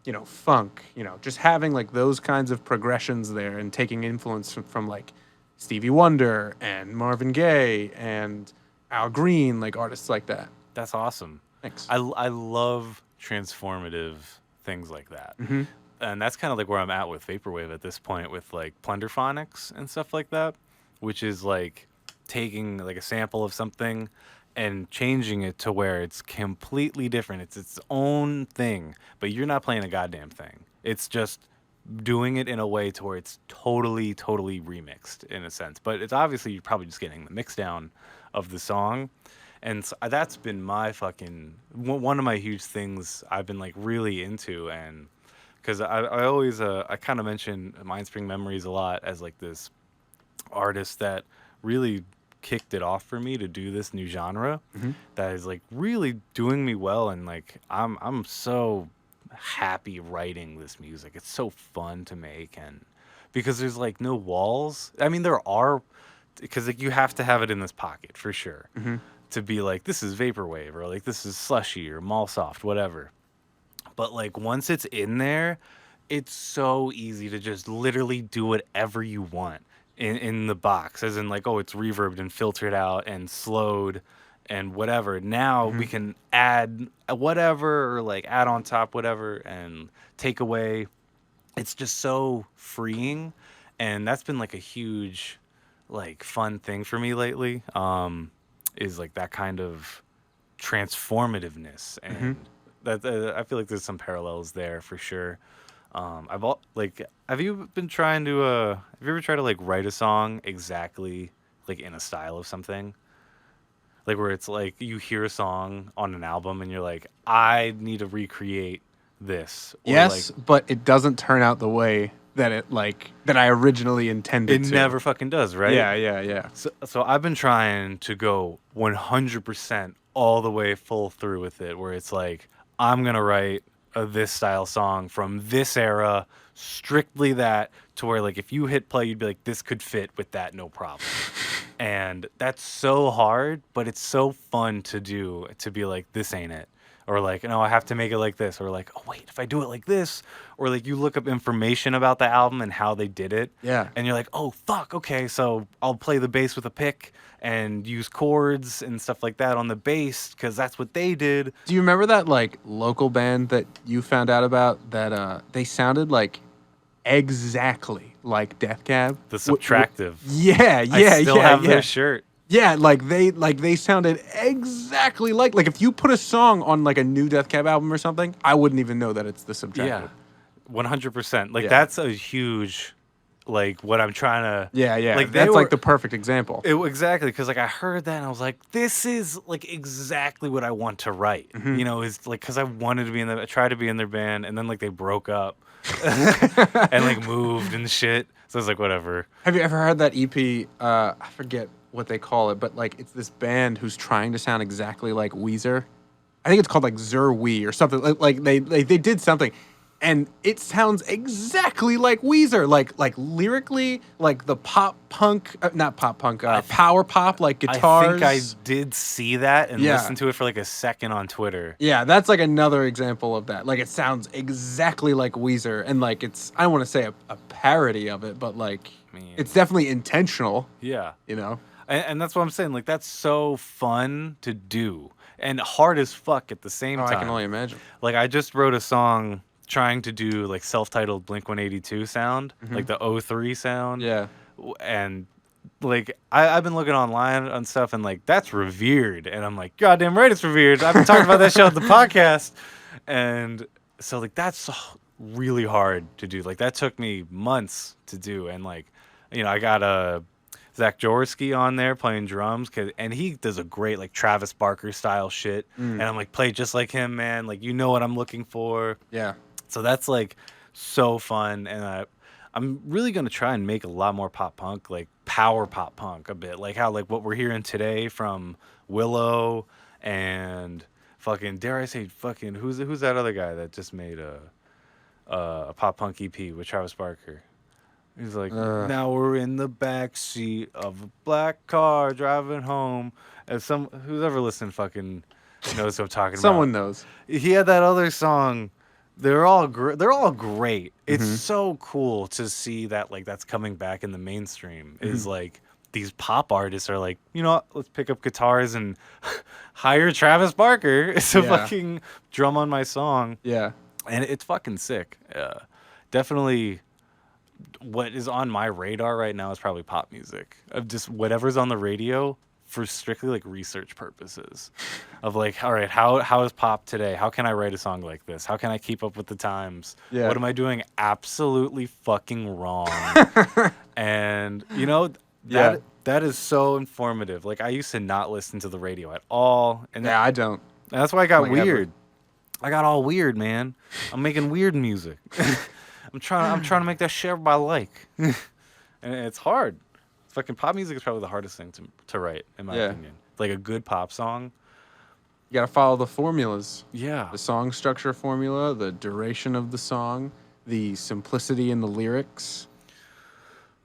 You know, funk, you know, just having like those kinds of progressions there and taking influence from like Stevie Wonder and Marvin Gaye and Al Green, like artists like that. That's awesome. Thanks. I love transformative things like that. And that's kind of like where I'm at with vaporwave at this point with like plunderphonics and stuff like that, which is like taking like a sample of something and changing it to where it's completely different. It's its own thing, but you're not playing a goddamn thing. It's just doing it in a way to where it's totally remixed in a sense. But it's obviously you're probably just getting the mix down of the song. And so that's been my fucking one of my huge things I've been like really into. And because I always I kind of mention Mindspring Memories a lot as like this artist that really kicked it off for me to do this new genre that is like really doing me well. And like I'm so happy writing this music. It's so fun to make, and because there's like no walls. I mean there are, because like you have to have it in this pocket for sure to be like this is vaporwave or like this is slushy or mall soft, whatever. But like once it's in there, it's so easy to just literally do whatever you want in the box, as in like, oh, it's reverbed and filtered out and slowed and whatever. Now we can add whatever or like add on top whatever and take away. It's just so freeing, and that's been like a huge like fun thing for me lately. Is like that kind of transformativeness, and that I feel like there's some parallels there for sure. Like, have you been trying to have you ever tried to like write a song exactly like in a style of something? Like where it's like you hear a song on an album and you're like, I need to recreate this. Or Yes, like, but it doesn't turn out the way that it like that I originally intended it to. never fucking does, right? Yeah. So I've been trying to go 100% all the way full through with it, where it's like I'm gonna write this style song from this era, strictly that, to where like if you hit play, you'd be like, this could fit with that, no problem. And that's so hard, but it's so fun to do, to be like, this ain't it. Or like, no, I have to make it like this. Or like, oh wait, if I do it like this. Or like you look up information about the album and how they did it. Yeah. And you're like, oh fuck, okay, so I'll play the bass with a pick and use chords and stuff like that on the bass because that's what they did. Do you remember that like local band that you found out about that they sounded like exactly like Death Cab? The Subtractive. Yeah. I still have their shirt. Yeah, like they sounded exactly like if you put a song on like a new Death Cab album or something, I wouldn't even know that it's the Subtractive. Yeah, 100%. Like Yeah. that's a huge, like what I'm trying to. Yeah. Like That's like the perfect example. Exactly, because like I heard that and I was like, this is like exactly what I want to write. You know, is like because I wanted to be I tried to be in their band, and then like they broke up and like moved and shit. So I was like, whatever. Have you ever heard that EP? I forget what they call it, but like it's this band who's trying to sound exactly like Weezer. I think it's called like Zerwee or something. Like they did something, and it sounds exactly like Weezer. Like lyrically, like the pop punk, not pop punk, power pop, like guitars. I think I did see that and Yeah. listen to it for like a second on Twitter. Yeah, that's like another example of that. Like it sounds exactly like Weezer, and like it's I don't want to say a parody of it, but like Man. it's definitely intentional. Yeah. You know. And that's what I'm saying. Like, that's so fun to do and hard as fuck at the same time. I can only imagine. Like, I just wrote a song trying to do, like, self-titled Blink-182 sound, like the O3 sound. Yeah. And like I've been looking online on stuff and like that's revered, and I'm like, goddamn right, it's revered. I've been talking about that shit on the podcast, and so like that's really hard to do. Like that took me months to do, and like, I got a Zach Jaworski on there playing drums, and he does a great like Travis Barker style shit, Mm, and I'm like, play just like him, man. Like you know what I'm looking for. yeah. So that's like so fun, and I'm really gonna try and make a lot more pop punk, like power pop punk, a bit like how like what we're hearing today from Willow and fucking dare I say fucking who's that other guy that just made a pop punk EP with Travis Barker? He's like, Uh, now we're in the back seat of a black car driving home. And who's ever listened fucking knows what I'm talking about. Someone knows. He had that other song. They're all great. It's Hmm. so cool to see that like that's coming back in the mainstream. Hmm. Is like these pop artists are like, you know what, let's pick up guitars and hire Travis Barker to Yeah. fucking drum on my song, Yeah. and it's fucking sick. Definitely, what is on my radar right now is probably pop music. Of just whatever's on the radio for strictly like research purposes. Of like, all right, how is pop today? How can I write a song like this? How can I keep up with the times? Yeah. What am I doing absolutely fucking wrong? And Yeah. that is so informative. Like I used to not listen to the radio at all, and Yeah, I don't. that's why I got Like, ever. weird. I got all weird, man. I'm making weird music. I'm trying to make that shit everybody like. And it's hard. Fucking pop music is probably the hardest thing to write, in my Yeah. opinion. Like a good pop song. You got to follow the formulas. Yeah. The song structure formula, the duration of the song, the simplicity in the lyrics.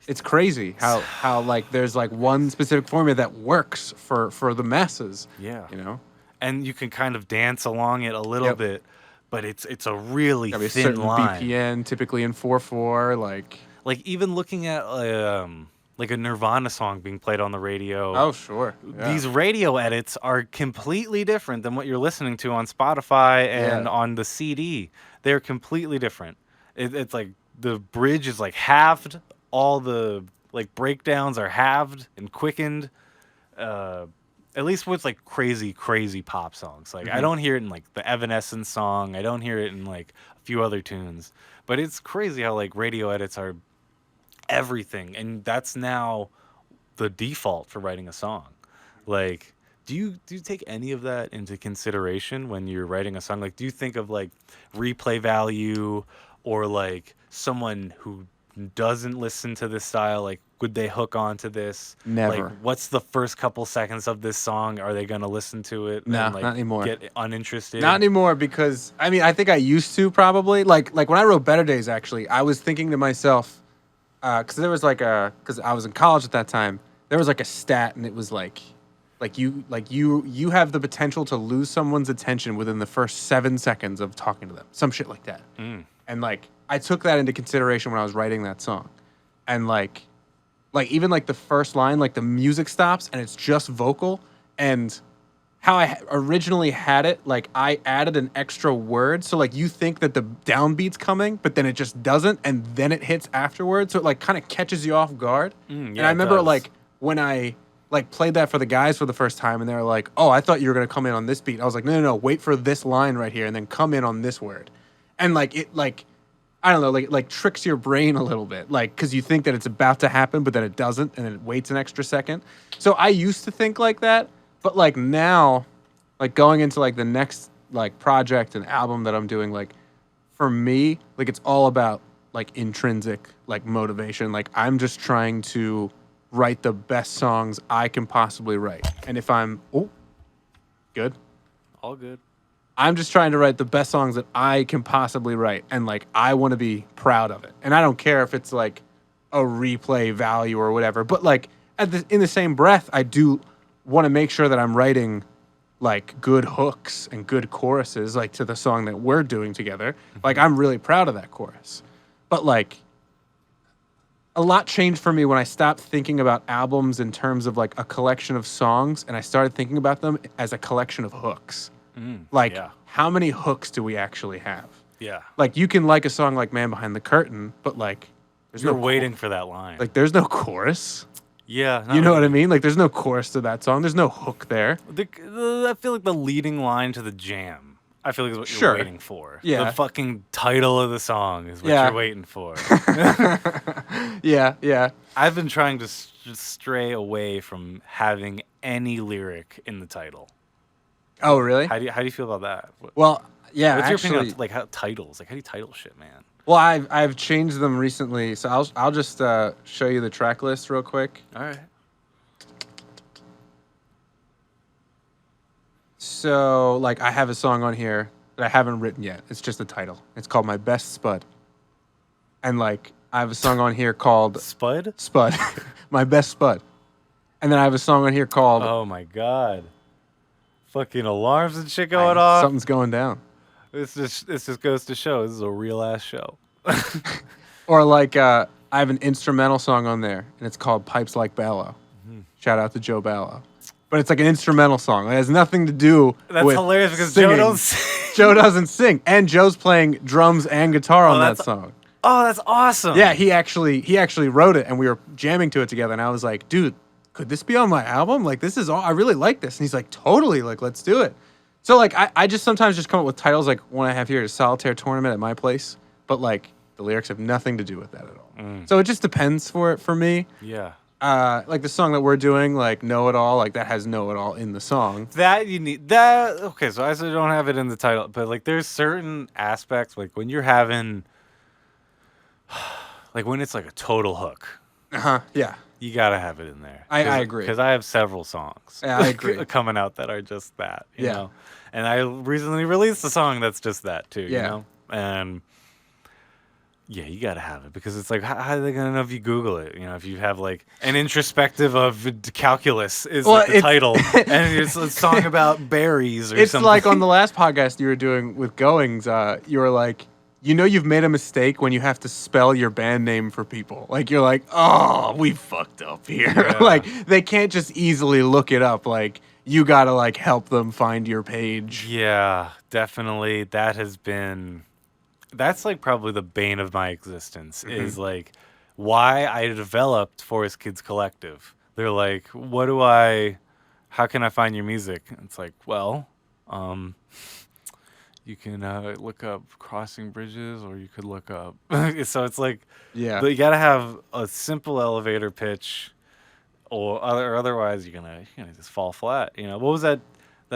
It's crazy how like there's like one specific formula that works for the masses. Yeah. You know? And you can kind of dance along it a little Yep. bit, but it's a really Gotta be a thin certain line. BPN, typically in 4/4, like Like even looking at like a Nirvana song being played on the radio. oh sure. Yeah. These radio edits are completely different than what you're listening to on Spotify and Yeah. on the CD. They're completely different. It's like the bridge is like halved. All the like breakdowns are halved and quickened. Uh, at least with like crazy pop songs. Like I Mhm. don't hear it in like the Evanescence song. I don't hear it in like a few other tunes. But it's crazy how like radio edits are everything, and that's now the default for writing a song. Like, do you take any of that into consideration when you're writing a song? Like, do you think of like replay value, or like someone who doesn't listen to this style, like would they hook on to this? Never. Like, what's the first couple seconds of this song? Are they gonna listen to it No, and like not anymore. get uninterested? Not anymore because I mean I think I used to probably like when I wrote Better Days actually I was thinking to myself because there was because I was in college at that time there was like a stat and it was like you have the potential to lose someone's attention within the first 7 seconds of talking to them, some shit like that. And like I took that into consideration when I was writing that song, and like even like the first line, like the music stops and it's just vocal, and how I originally had it, like I added an extra word, so like you think that the downbeat's coming, but then it just doesn't, and then it hits afterwards, so it like kind of catches you off guard. And yeah, I it remember does. like when I like played that for the guys for the first time, and they were like, "Oh, I thought you were gonna come in on this beat." I was like, "No, wait for this line right here, and then come in on this word," and like it like. I don't know, like tricks your brain a little bit, like because you think that it's about to happen, but then it doesn't, and then it waits an extra second. So I used to think like that, but like now, like going into like the next like project and album that I'm doing, like for me, like it's all about like intrinsic like motivation. Like I'm just trying to write the best songs I can possibly write, and if I'm good. All good. I'm just trying to write the best songs that I can possibly write, and like I want to be proud of it. And I don't care if it's like a replay value or whatever, but like in the same breath, I do want to make sure that I'm writing like good hooks and good choruses like to the song that we're doing together. Like I'm really proud of that chorus. But like a lot changed for me when I stopped thinking about albums in terms of like a collection of songs, and I started thinking about them as a collection of hooks. Like, yeah. how many hooks do we actually have? Yeah. Like, you can like a song like Man Behind the Curtain, but like, there's You're no waiting for that line. there's no chorus. Yeah, You know what I mean? Like, there's no chorus to that song. There's no hook there. I feel like the leading line to the jam, I feel like is what Sure. you're waiting for. Yeah. The fucking title of the song is what Yeah. you're waiting for. Yeah, yeah. I've been trying to just stray away from having any lyric in the title. Oh, really? How do you feel about that? Well, yeah, What's your actually, opinion on like how titles? Like how do you title shit, man? well, I've changed them recently, so I'll just show you the track list real quick. All right. So, like, I have a song on here that I haven't written yet. It's just the title. It's called My Best Spud. And, like, I have a song on here called Spud? Spud. My Best Spud. And then I have a song on here called Oh my god. Fucking alarms and shit going off. Something's Going Down. This just goes to show this is a real ass show. Or, like, I have an instrumental song on there, and it's called Pipes Like Ballo. Shout out to Joe Ballo. But it's like an instrumental song. It has nothing to do That's with hilarious because singing. Joe don't sing. Joe doesn't sing. And Joe's playing drums and guitar on that that's- song. Oh, that's awesome. Yeah, he actually wrote it, and we were jamming to it together. And I was like, dude, could this be on my album? Like, this is all, I really like this. And he's like, totally, like, let's do it. So, like, I just sometimes just come up with titles like one I have here is Solitaire Tournament at my place. But, like, the lyrics have nothing to do with that at all. So it just depends for me. Yeah. Like the song that we're doing, like Know It All, like that has Know It All in the song. That you need that. Okay, so I still don't have it in the title, but like there's certain aspects like when you're having, like when it's like a total hook, Yeah. you gotta have it in there. I agree. Because I have several songs. Yeah, I agree. coming out that are just that. You Yeah. know, and I recently released a song that's just that too. Yeah. You know, and. Yeah, you gotta have it because it's like, how are they gonna know if you Google it? You know, if you have like an introspective of calculus is like the title, and it's a song about berries or It's something. like on the last podcast you were doing with Goings, you were like, you know, you've made a mistake when you have to spell your band name for people. Like, you're like, oh, we fucked up here. Yeah. Like, they can't just easily look it up. Like, you gotta like help them find your page. Yeah, definitely. That's like probably the bane of my existence is like why I developed Forest Kids Collective. They're like, how can I find your music? It's like, well, you can look up Crossing Bridges or you could look up. So it's like, Yeah. you gotta have a simple elevator pitch or otherwise you're gonna just fall flat. You know, what was that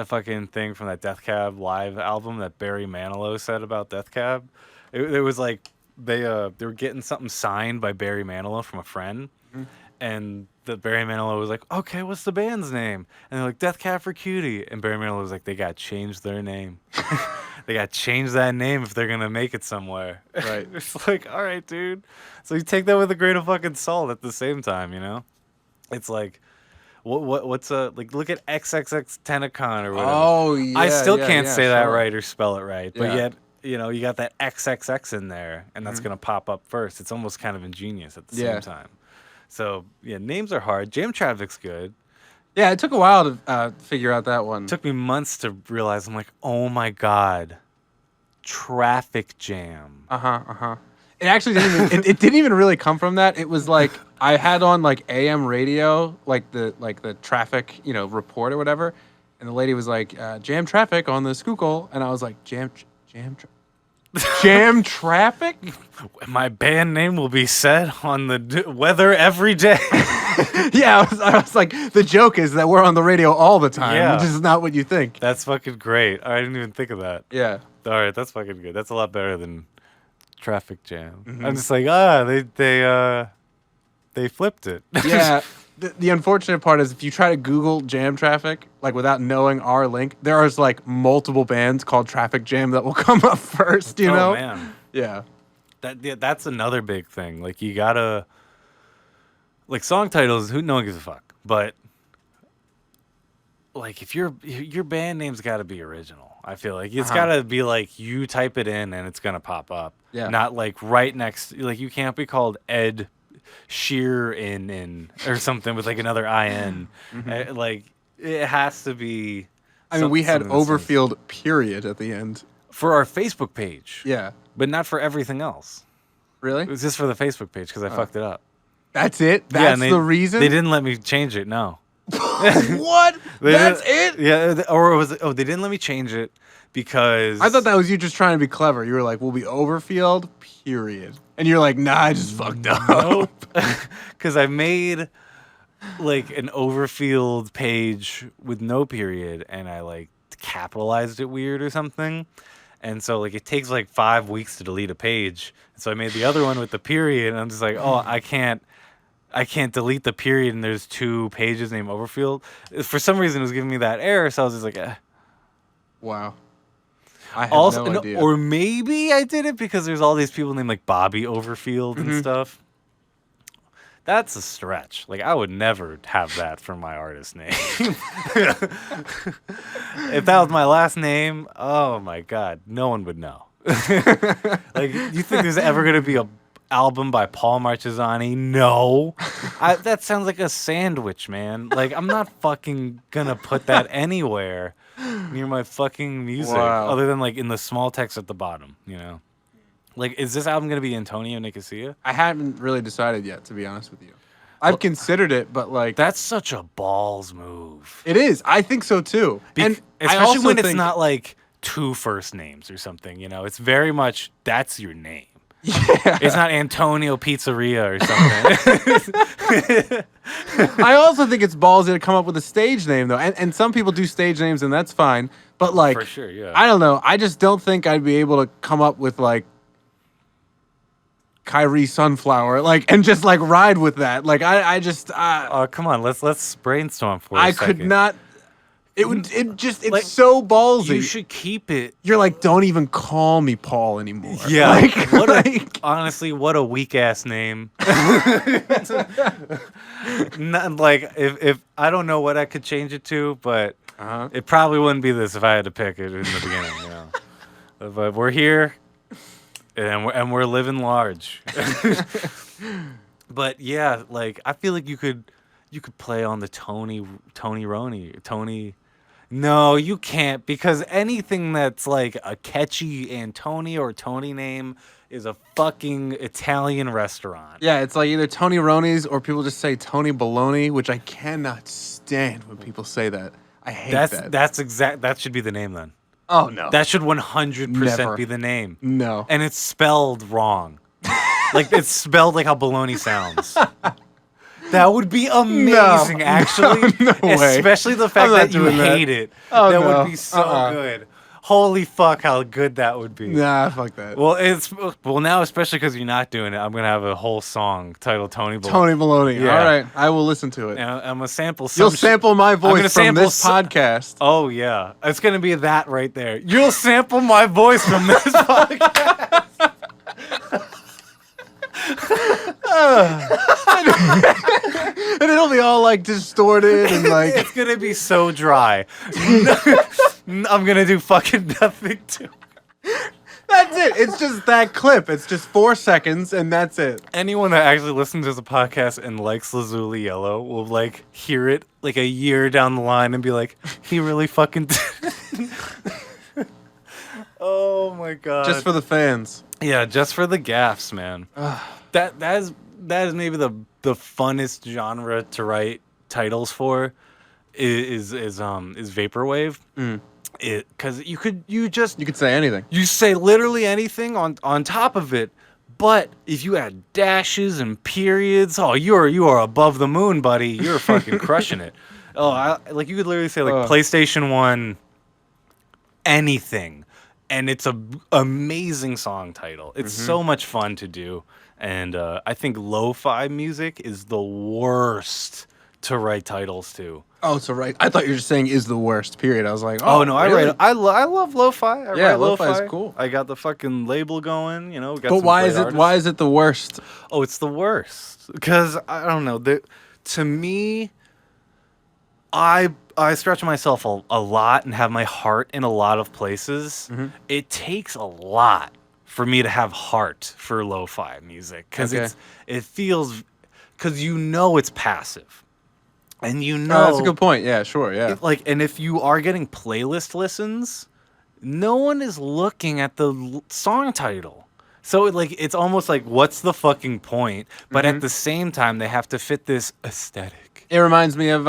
fucking thing from that Death Cab live album that Barry Manilow said about Death Cab? It was like they were getting something signed by Barry Manilow from a friend, and the Barry Manilow was like, "Okay, what's the band's name?" And they're like, "Death Cab for Cutie." And Barry Manilow was like, "They got to change their name. They got to change that name if they're gonna make it somewhere." Right. It's like, all right, dude. So you take that with a grain of fucking salt at the same time, you know? It's like. What's like look at XXX Tenacon or whatever. Oh, yeah. I still yeah, can't yeah, say that sure. right or spell it right, but Yeah. yet you got that XXX in there, and that's gonna pop up first. It's almost kind of ingenious at the Yeah. same time. So yeah, names are hard. Jam Traffic's good. Yeah, it took a while to figure out that one. It took me months to realize. I'm like, oh my god, Traffic Jam. It actually didn't even, it didn't even really come from that. It was like I had on like AM radio, like the traffic, report or whatever, and the lady was like, "Jam traffic on the Schuylkill," and I was like, "Jam traffic." My band name will be said on the weather every day. Yeah, I was like, the joke is that we're on the radio all the time, Yeah. which is not what you think. That's fucking great. I didn't even think of that. Yeah. All right, that's fucking good. That's a lot better than Traffic Jam. Mm-hmm. I'm just like, they flipped it. Yeah. The unfortunate part is if you try to Google Jam Traffic, like without knowing our link, there is like multiple bands called Traffic Jam that will come up first, you know? Oh man, Yeah. that's another big thing. Like you gotta, like song titles. No one gives a fuck. But like if your band name's got to be original. I feel like it's got to be like you type it in and it's gonna pop up. Yeah. Not like right next. Like you can't be called Ed Sheer in or something with like another IN. Like it has to be. I mean, we had something that seems- Overfield period at the end. for our Facebook page. Yeah. But not for everything else. Really? It was just for the Facebook page because I fucked it up. That's it? Yeah, That's and the reason? They didn't let me change it. No. What? They That's didn't- it? Yeah, or was it? Oh, they didn't let me change it because I thought that was you just trying to be clever. You were like, we'll be Overfield, period. And you're like, nah, I just fucked up. Nope. Because I made like an Overfield page with no period, and I like capitalized it weird or something. And so like it takes like 5 weeks to delete a page. And so I made the other one with the period, and I'm just like, oh, I can't delete the period, and there's 2 pages named Overfield. For some reason, it was giving me that error, so I was just like, eh. Wow. I had Also, no idea. or maybe I did it because there's all these people named like Bobby Overfield and stuff. That's a stretch. Like I would never have that for my artist name. If that was my last name, oh my god, no one would know. Like, you think there's ever gonna be a album by Paul Marchesani? No. That sounds like a sandwich, man. Like I'm not fucking gonna put that anywhere near my fucking music, Wow. other than like in the small text at the bottom. Like, is this album gonna be Antonio Nicosia? I haven't really decided yet, to be honest with you. I've considered it, but like That's such a balls move. it is. I think so too. And I Especially also when it's think- not like 2 first names or something, It's very much that's your name. Yeah. It's not Antonio Pizzeria or something. I also think it's ballsy to come up with a stage name though, and some people do stage names, and that's fine. But like, For sure, yeah. I don't know. I just don't think I'd be able to come up with like Kyrie Sunflower, like, and just like ride with that. Like, I just, Oh, come on, let's brainstorm for a I second. could not. It's Like, so ballsy. You should keep it. You're like, don't even call me Paul anymore. Yeah. Like, Honestly, what a weak ass name. Not, like if I don't know what I could change it to, but it probably wouldn't be this if I had to pick it in the beginning. But we're here, and we're living large. But yeah, like I feel like you could play on the Tony Roney. No, you can't, because anything that's like a catchy Antonio or Tony name is a fucking Italian restaurant. yeah, it's like either Tony Roni's or people just say Tony Baloney, which I cannot stand when people say that. I hate that. That should be the name then. Oh no. That should 100% Never. be the name. No. And it's spelled wrong. Like it's spelled like how baloney sounds. That would be amazing, actually. No way. Especially the fact I'm not that you doing that. hate it. Oh, that no. would be so good. Holy fuck, how good that would be. Nah, fuck that. Well, now especially because you're not doing it, I'm gonna have a whole song titled Tony Baloney. Tony Baloney. Yeah. All right, I will listen to it. And I'm gonna sample some You'll sample my gonna voice from sample this podcast. Oh yeah, it's gonna be that right there. You'll sample my voice from this podcast. And it'll be all like distorted and like It's gonna be so dry. I'm gonna do fucking nothing to. that's it. It's just that clip. It's just 4 seconds and that's it. Anyone that actually listens to the podcast and likes Lazuli Yellow will like hear it like a year down the line and be like, he really fucking did. Oh my god. Just for the fans. Yeah, just for the gaffs, man. that is maybe the funnest genre to write titles for is vaporwave. Because you You could say anything. you say literally anything on top of it, but if you add dashes and periods, oh, you are above the moon, buddy. You're fucking crushing it. Oh, like you could literally say like PlayStation 1 anything, and it's a amazing song title. It's so much fun to do, and I think lo-fi music is the worst to write titles to. Oh, so right. I thought you were just saying is the worst, period. I was like, Oh no, really? I love lo-fi. I Yeah, write lo-fi lo-fi is cool. I got the fucking label going, got But some why great is it artists. why is it the worst? Oh, it's the worst. Because I don't know. To me, I stretch myself a lot and have my heart in a lot of places. It takes a lot for me to have heart for lo-fi music because Okay. it feels because it's passive. And Oh, that's a good point. Yeah, sure, yeah. and if you are getting playlist listens, no one is looking at the song title. So like it's almost like what's the fucking point? But Hmm. at the same time, they have to fit this aesthetic. It reminds me of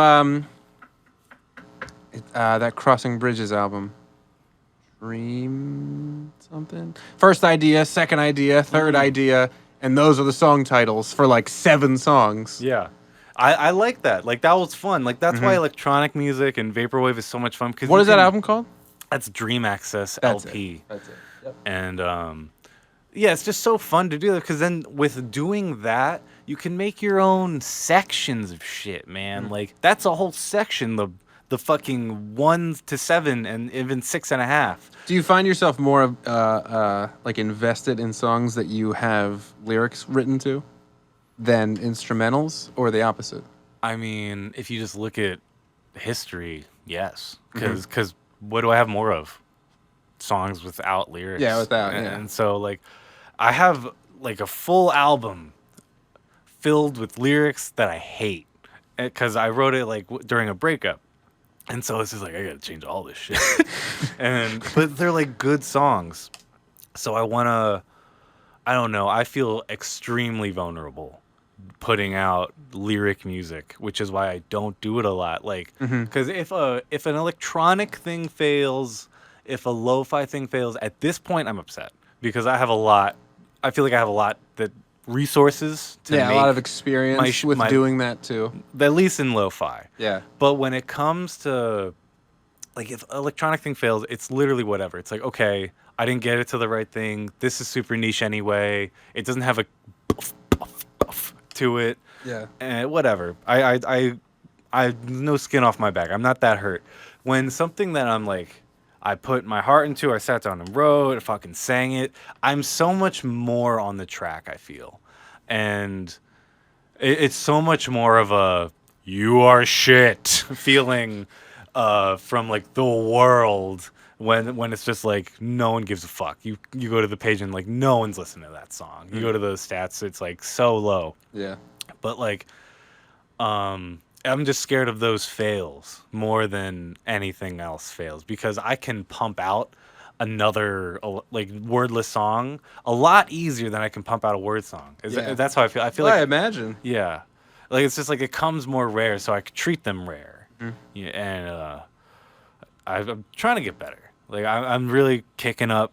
that Crossing Bridges album. Dream something. First idea, second idea, third idea, and those are the song titles for like 7 songs. Yeah. I like that. Like that was fun. Like that's why Hmm. electronic music and vaporwave is so much fun because What you is that can. album called? That's Dream Access That's it. LP, That's it. Yep. and yeah, it's just so fun to do that because then with doing that, you can make your own sections of shit, man. Like that's a whole section. The fucking 1 to 7 and even 6.5. Do you find yourself more like invested in songs that you have lyrics written to than instrumentals, or the opposite? I mean, if you just look at history, yes, because what do I have more of? Songs without lyrics. Yeah, without, and, yeah. and so like, I have like a full album filled with lyrics that I hate because I wrote it like during a breakup. And so it's just like I gotta change all this shit, but they're like good songs. So I don't know. I feel extremely vulnerable putting out lyric music, which is why I don't do it a lot. Like, because if an electronic thing fails, if a lo-fi thing fails, at this point I'm upset because I have a lot. I feel like I have a lot that resources to Yeah, a make lot of experience with my doing that too. at least in lo-fi. Yeah. But when it comes to like if electronic thing fails, it's literally whatever. It's like, okay, I didn't get it to the right thing. This is super niche anyway. It doesn't have a buff, buff, buff to it. Yeah. And whatever. I no skin off my back. I'm not that hurt. When something that I'm like I put my heart into, I sat down and wrote, I fucking sang it. I'm so much more on the track, I feel. And it's so much more of a you are shit feeling from like the world when it's just like no one gives a fuck. You go to the page and like no one's listening to that song. You go to the stats, it's like so low. Yeah. But like I'm just scared of those fails more than anything else fails because I can pump out another like wordless song a lot easier than I can pump out a word song. Yeah. That's how I feel. I feel Well, like I imagine. yeah, like it's just like it comes more rare, so I could treat them rare. Yeah, and I'm trying to get better. Like I'm really kicking up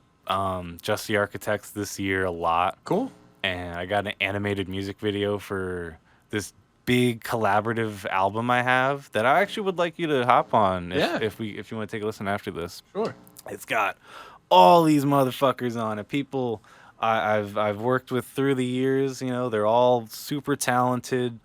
Just the Architects this year a lot, Cool. and I got an animated music video for this big collaborative album I have that I actually would like you to hop on Yeah. if you want to take a listen after this. Sure. It's got all these motherfuckers on it. People I've worked with through the years. You know, they're all super talented,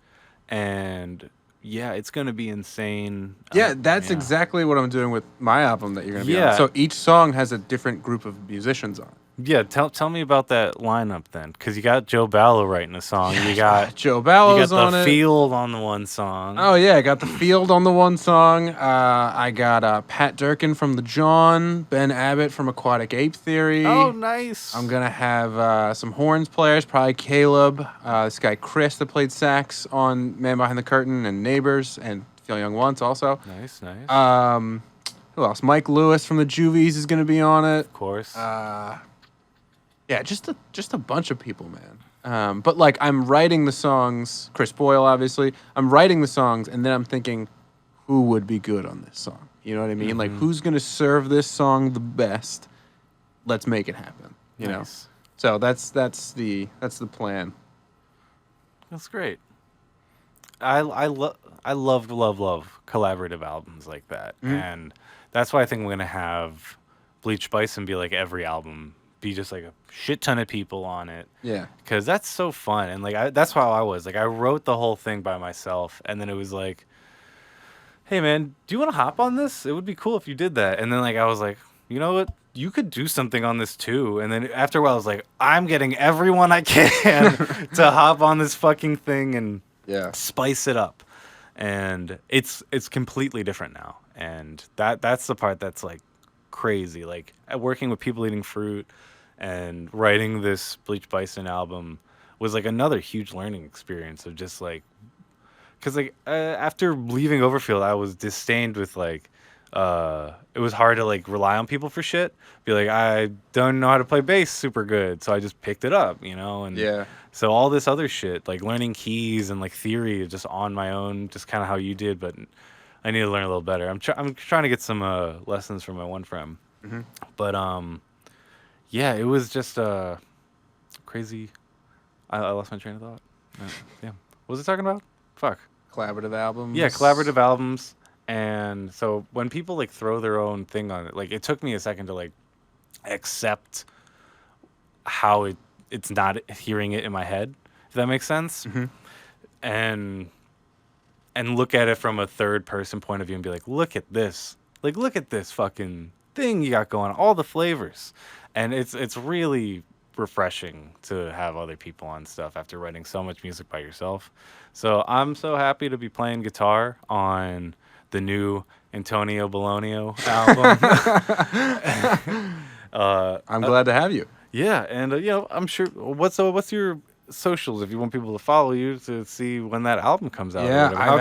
and yeah, it's gonna be insane. Yeah, that's yeah. exactly what I'm doing with my album that you're gonna be Yeah. on. So each song has a different group of musicians on it. Yeah, tell me about that lineup then, because you got Joe Ballo writing a song. You got Joe you Ballow's got on the it. field on the one song. Oh yeah, I got the field on the one song. I got Pat Durkin from the John, Ben Abbott from Aquatic Ape Theory. Oh, nice. I'm gonna have some horns players, probably Caleb, this guy Chris that played sax on Man Behind the Curtain and Neighbors, and Feel Young Once also. Nice. Who else? Mike Lewis from the Juvies is gonna be on it. Of course. Yeah, just a bunch of people, man. But like I'm writing the songs, Chris Boyle obviously. I'm writing the songs and then I'm thinking who would be good on this song? You know what I mean? Like who's going to serve this song the best? Let's make it happen, you know. Nice. So that's the plan. That's great. I love collaborative albums like that, and that's why I think we're gonna have Bleach Bison be like every album, be just like a shit ton of people on it. Yeah. Because that's so fun, and like that's how I was. Like I wrote the whole thing by myself, and then it was like, hey man, do you want to hop on this? It would be cool if you did that. And then like I was like, you know what? You could do something on this too. And then after a while, I was like, I'm getting everyone I can to hop on this fucking thing and Yeah. spice it up. And it's completely different now. And that's the part that's like crazy. Like working with People Eating Fruit and writing this Bleach Bison album was like another huge learning experience of just like, because like after leaving Overfield, I was disdained with like it was hard to like rely on people for shit. Be like, I don't know how to play bass super good, so I just picked it up, and Yeah. so all this other shit, like learning keys and like theory, just on my own, just kind of how you did, but I need to learn a little better. I'm trying to get some lessons from my one friend, Hmm. but yeah, it was just crazy. I lost my train of thought. Yeah, what was I talking about? Fuck. Collaborative albums. Yeah, collaborative albums. And so when people like throw their own thing on it, like it took me a second to like accept how it's not hearing it in my head, if that makes sense. Hmm. And look at it from a third person point of view and be like, look at this. Like look at this fucking thing you got going on, all the flavors. And it's really refreshing to have other people on stuff after writing so much music by yourself. So I'm so happy to be playing guitar on the new Antonio Bologna album. I'm glad to have you. Yeah, and I'm sure. What's your socials if you want people to follow you to see when that album comes out? Or Yeah, whatever?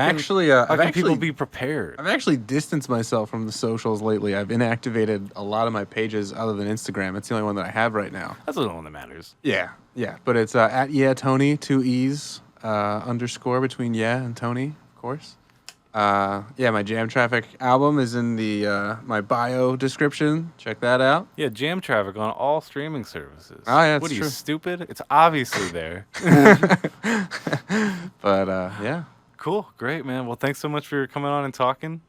How can people be prepared? I've actually distanced myself from the socials lately. I've inactivated a lot of my pages other than Instagram. It's the only one that I have right now. That's the only one that matters. Yeah, yeah. But it's at Tony, 2 E's, underscore between and Tony, of course. Yeah, my Jam Traffic album is in the my bio description. Check that out. Yeah, Jam Traffic on all streaming services. Oh, yeah, what it's are you, true. stupid? It's obviously there. But yeah. Cool, great, man. Well, thanks so much for coming on and talking.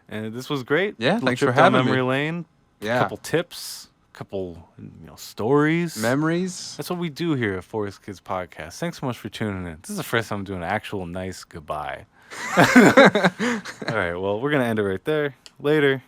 And this was great. Yeah, Little thanks trip for down having me. memory lane. Yeah. Couple tips, couple stories. Memories. That's what we do here at Forest Kids Podcast. Thanks so much for tuning in. This is the first time I'm doing an actual nice goodbye. All right, well, we're going to end it right there. Later.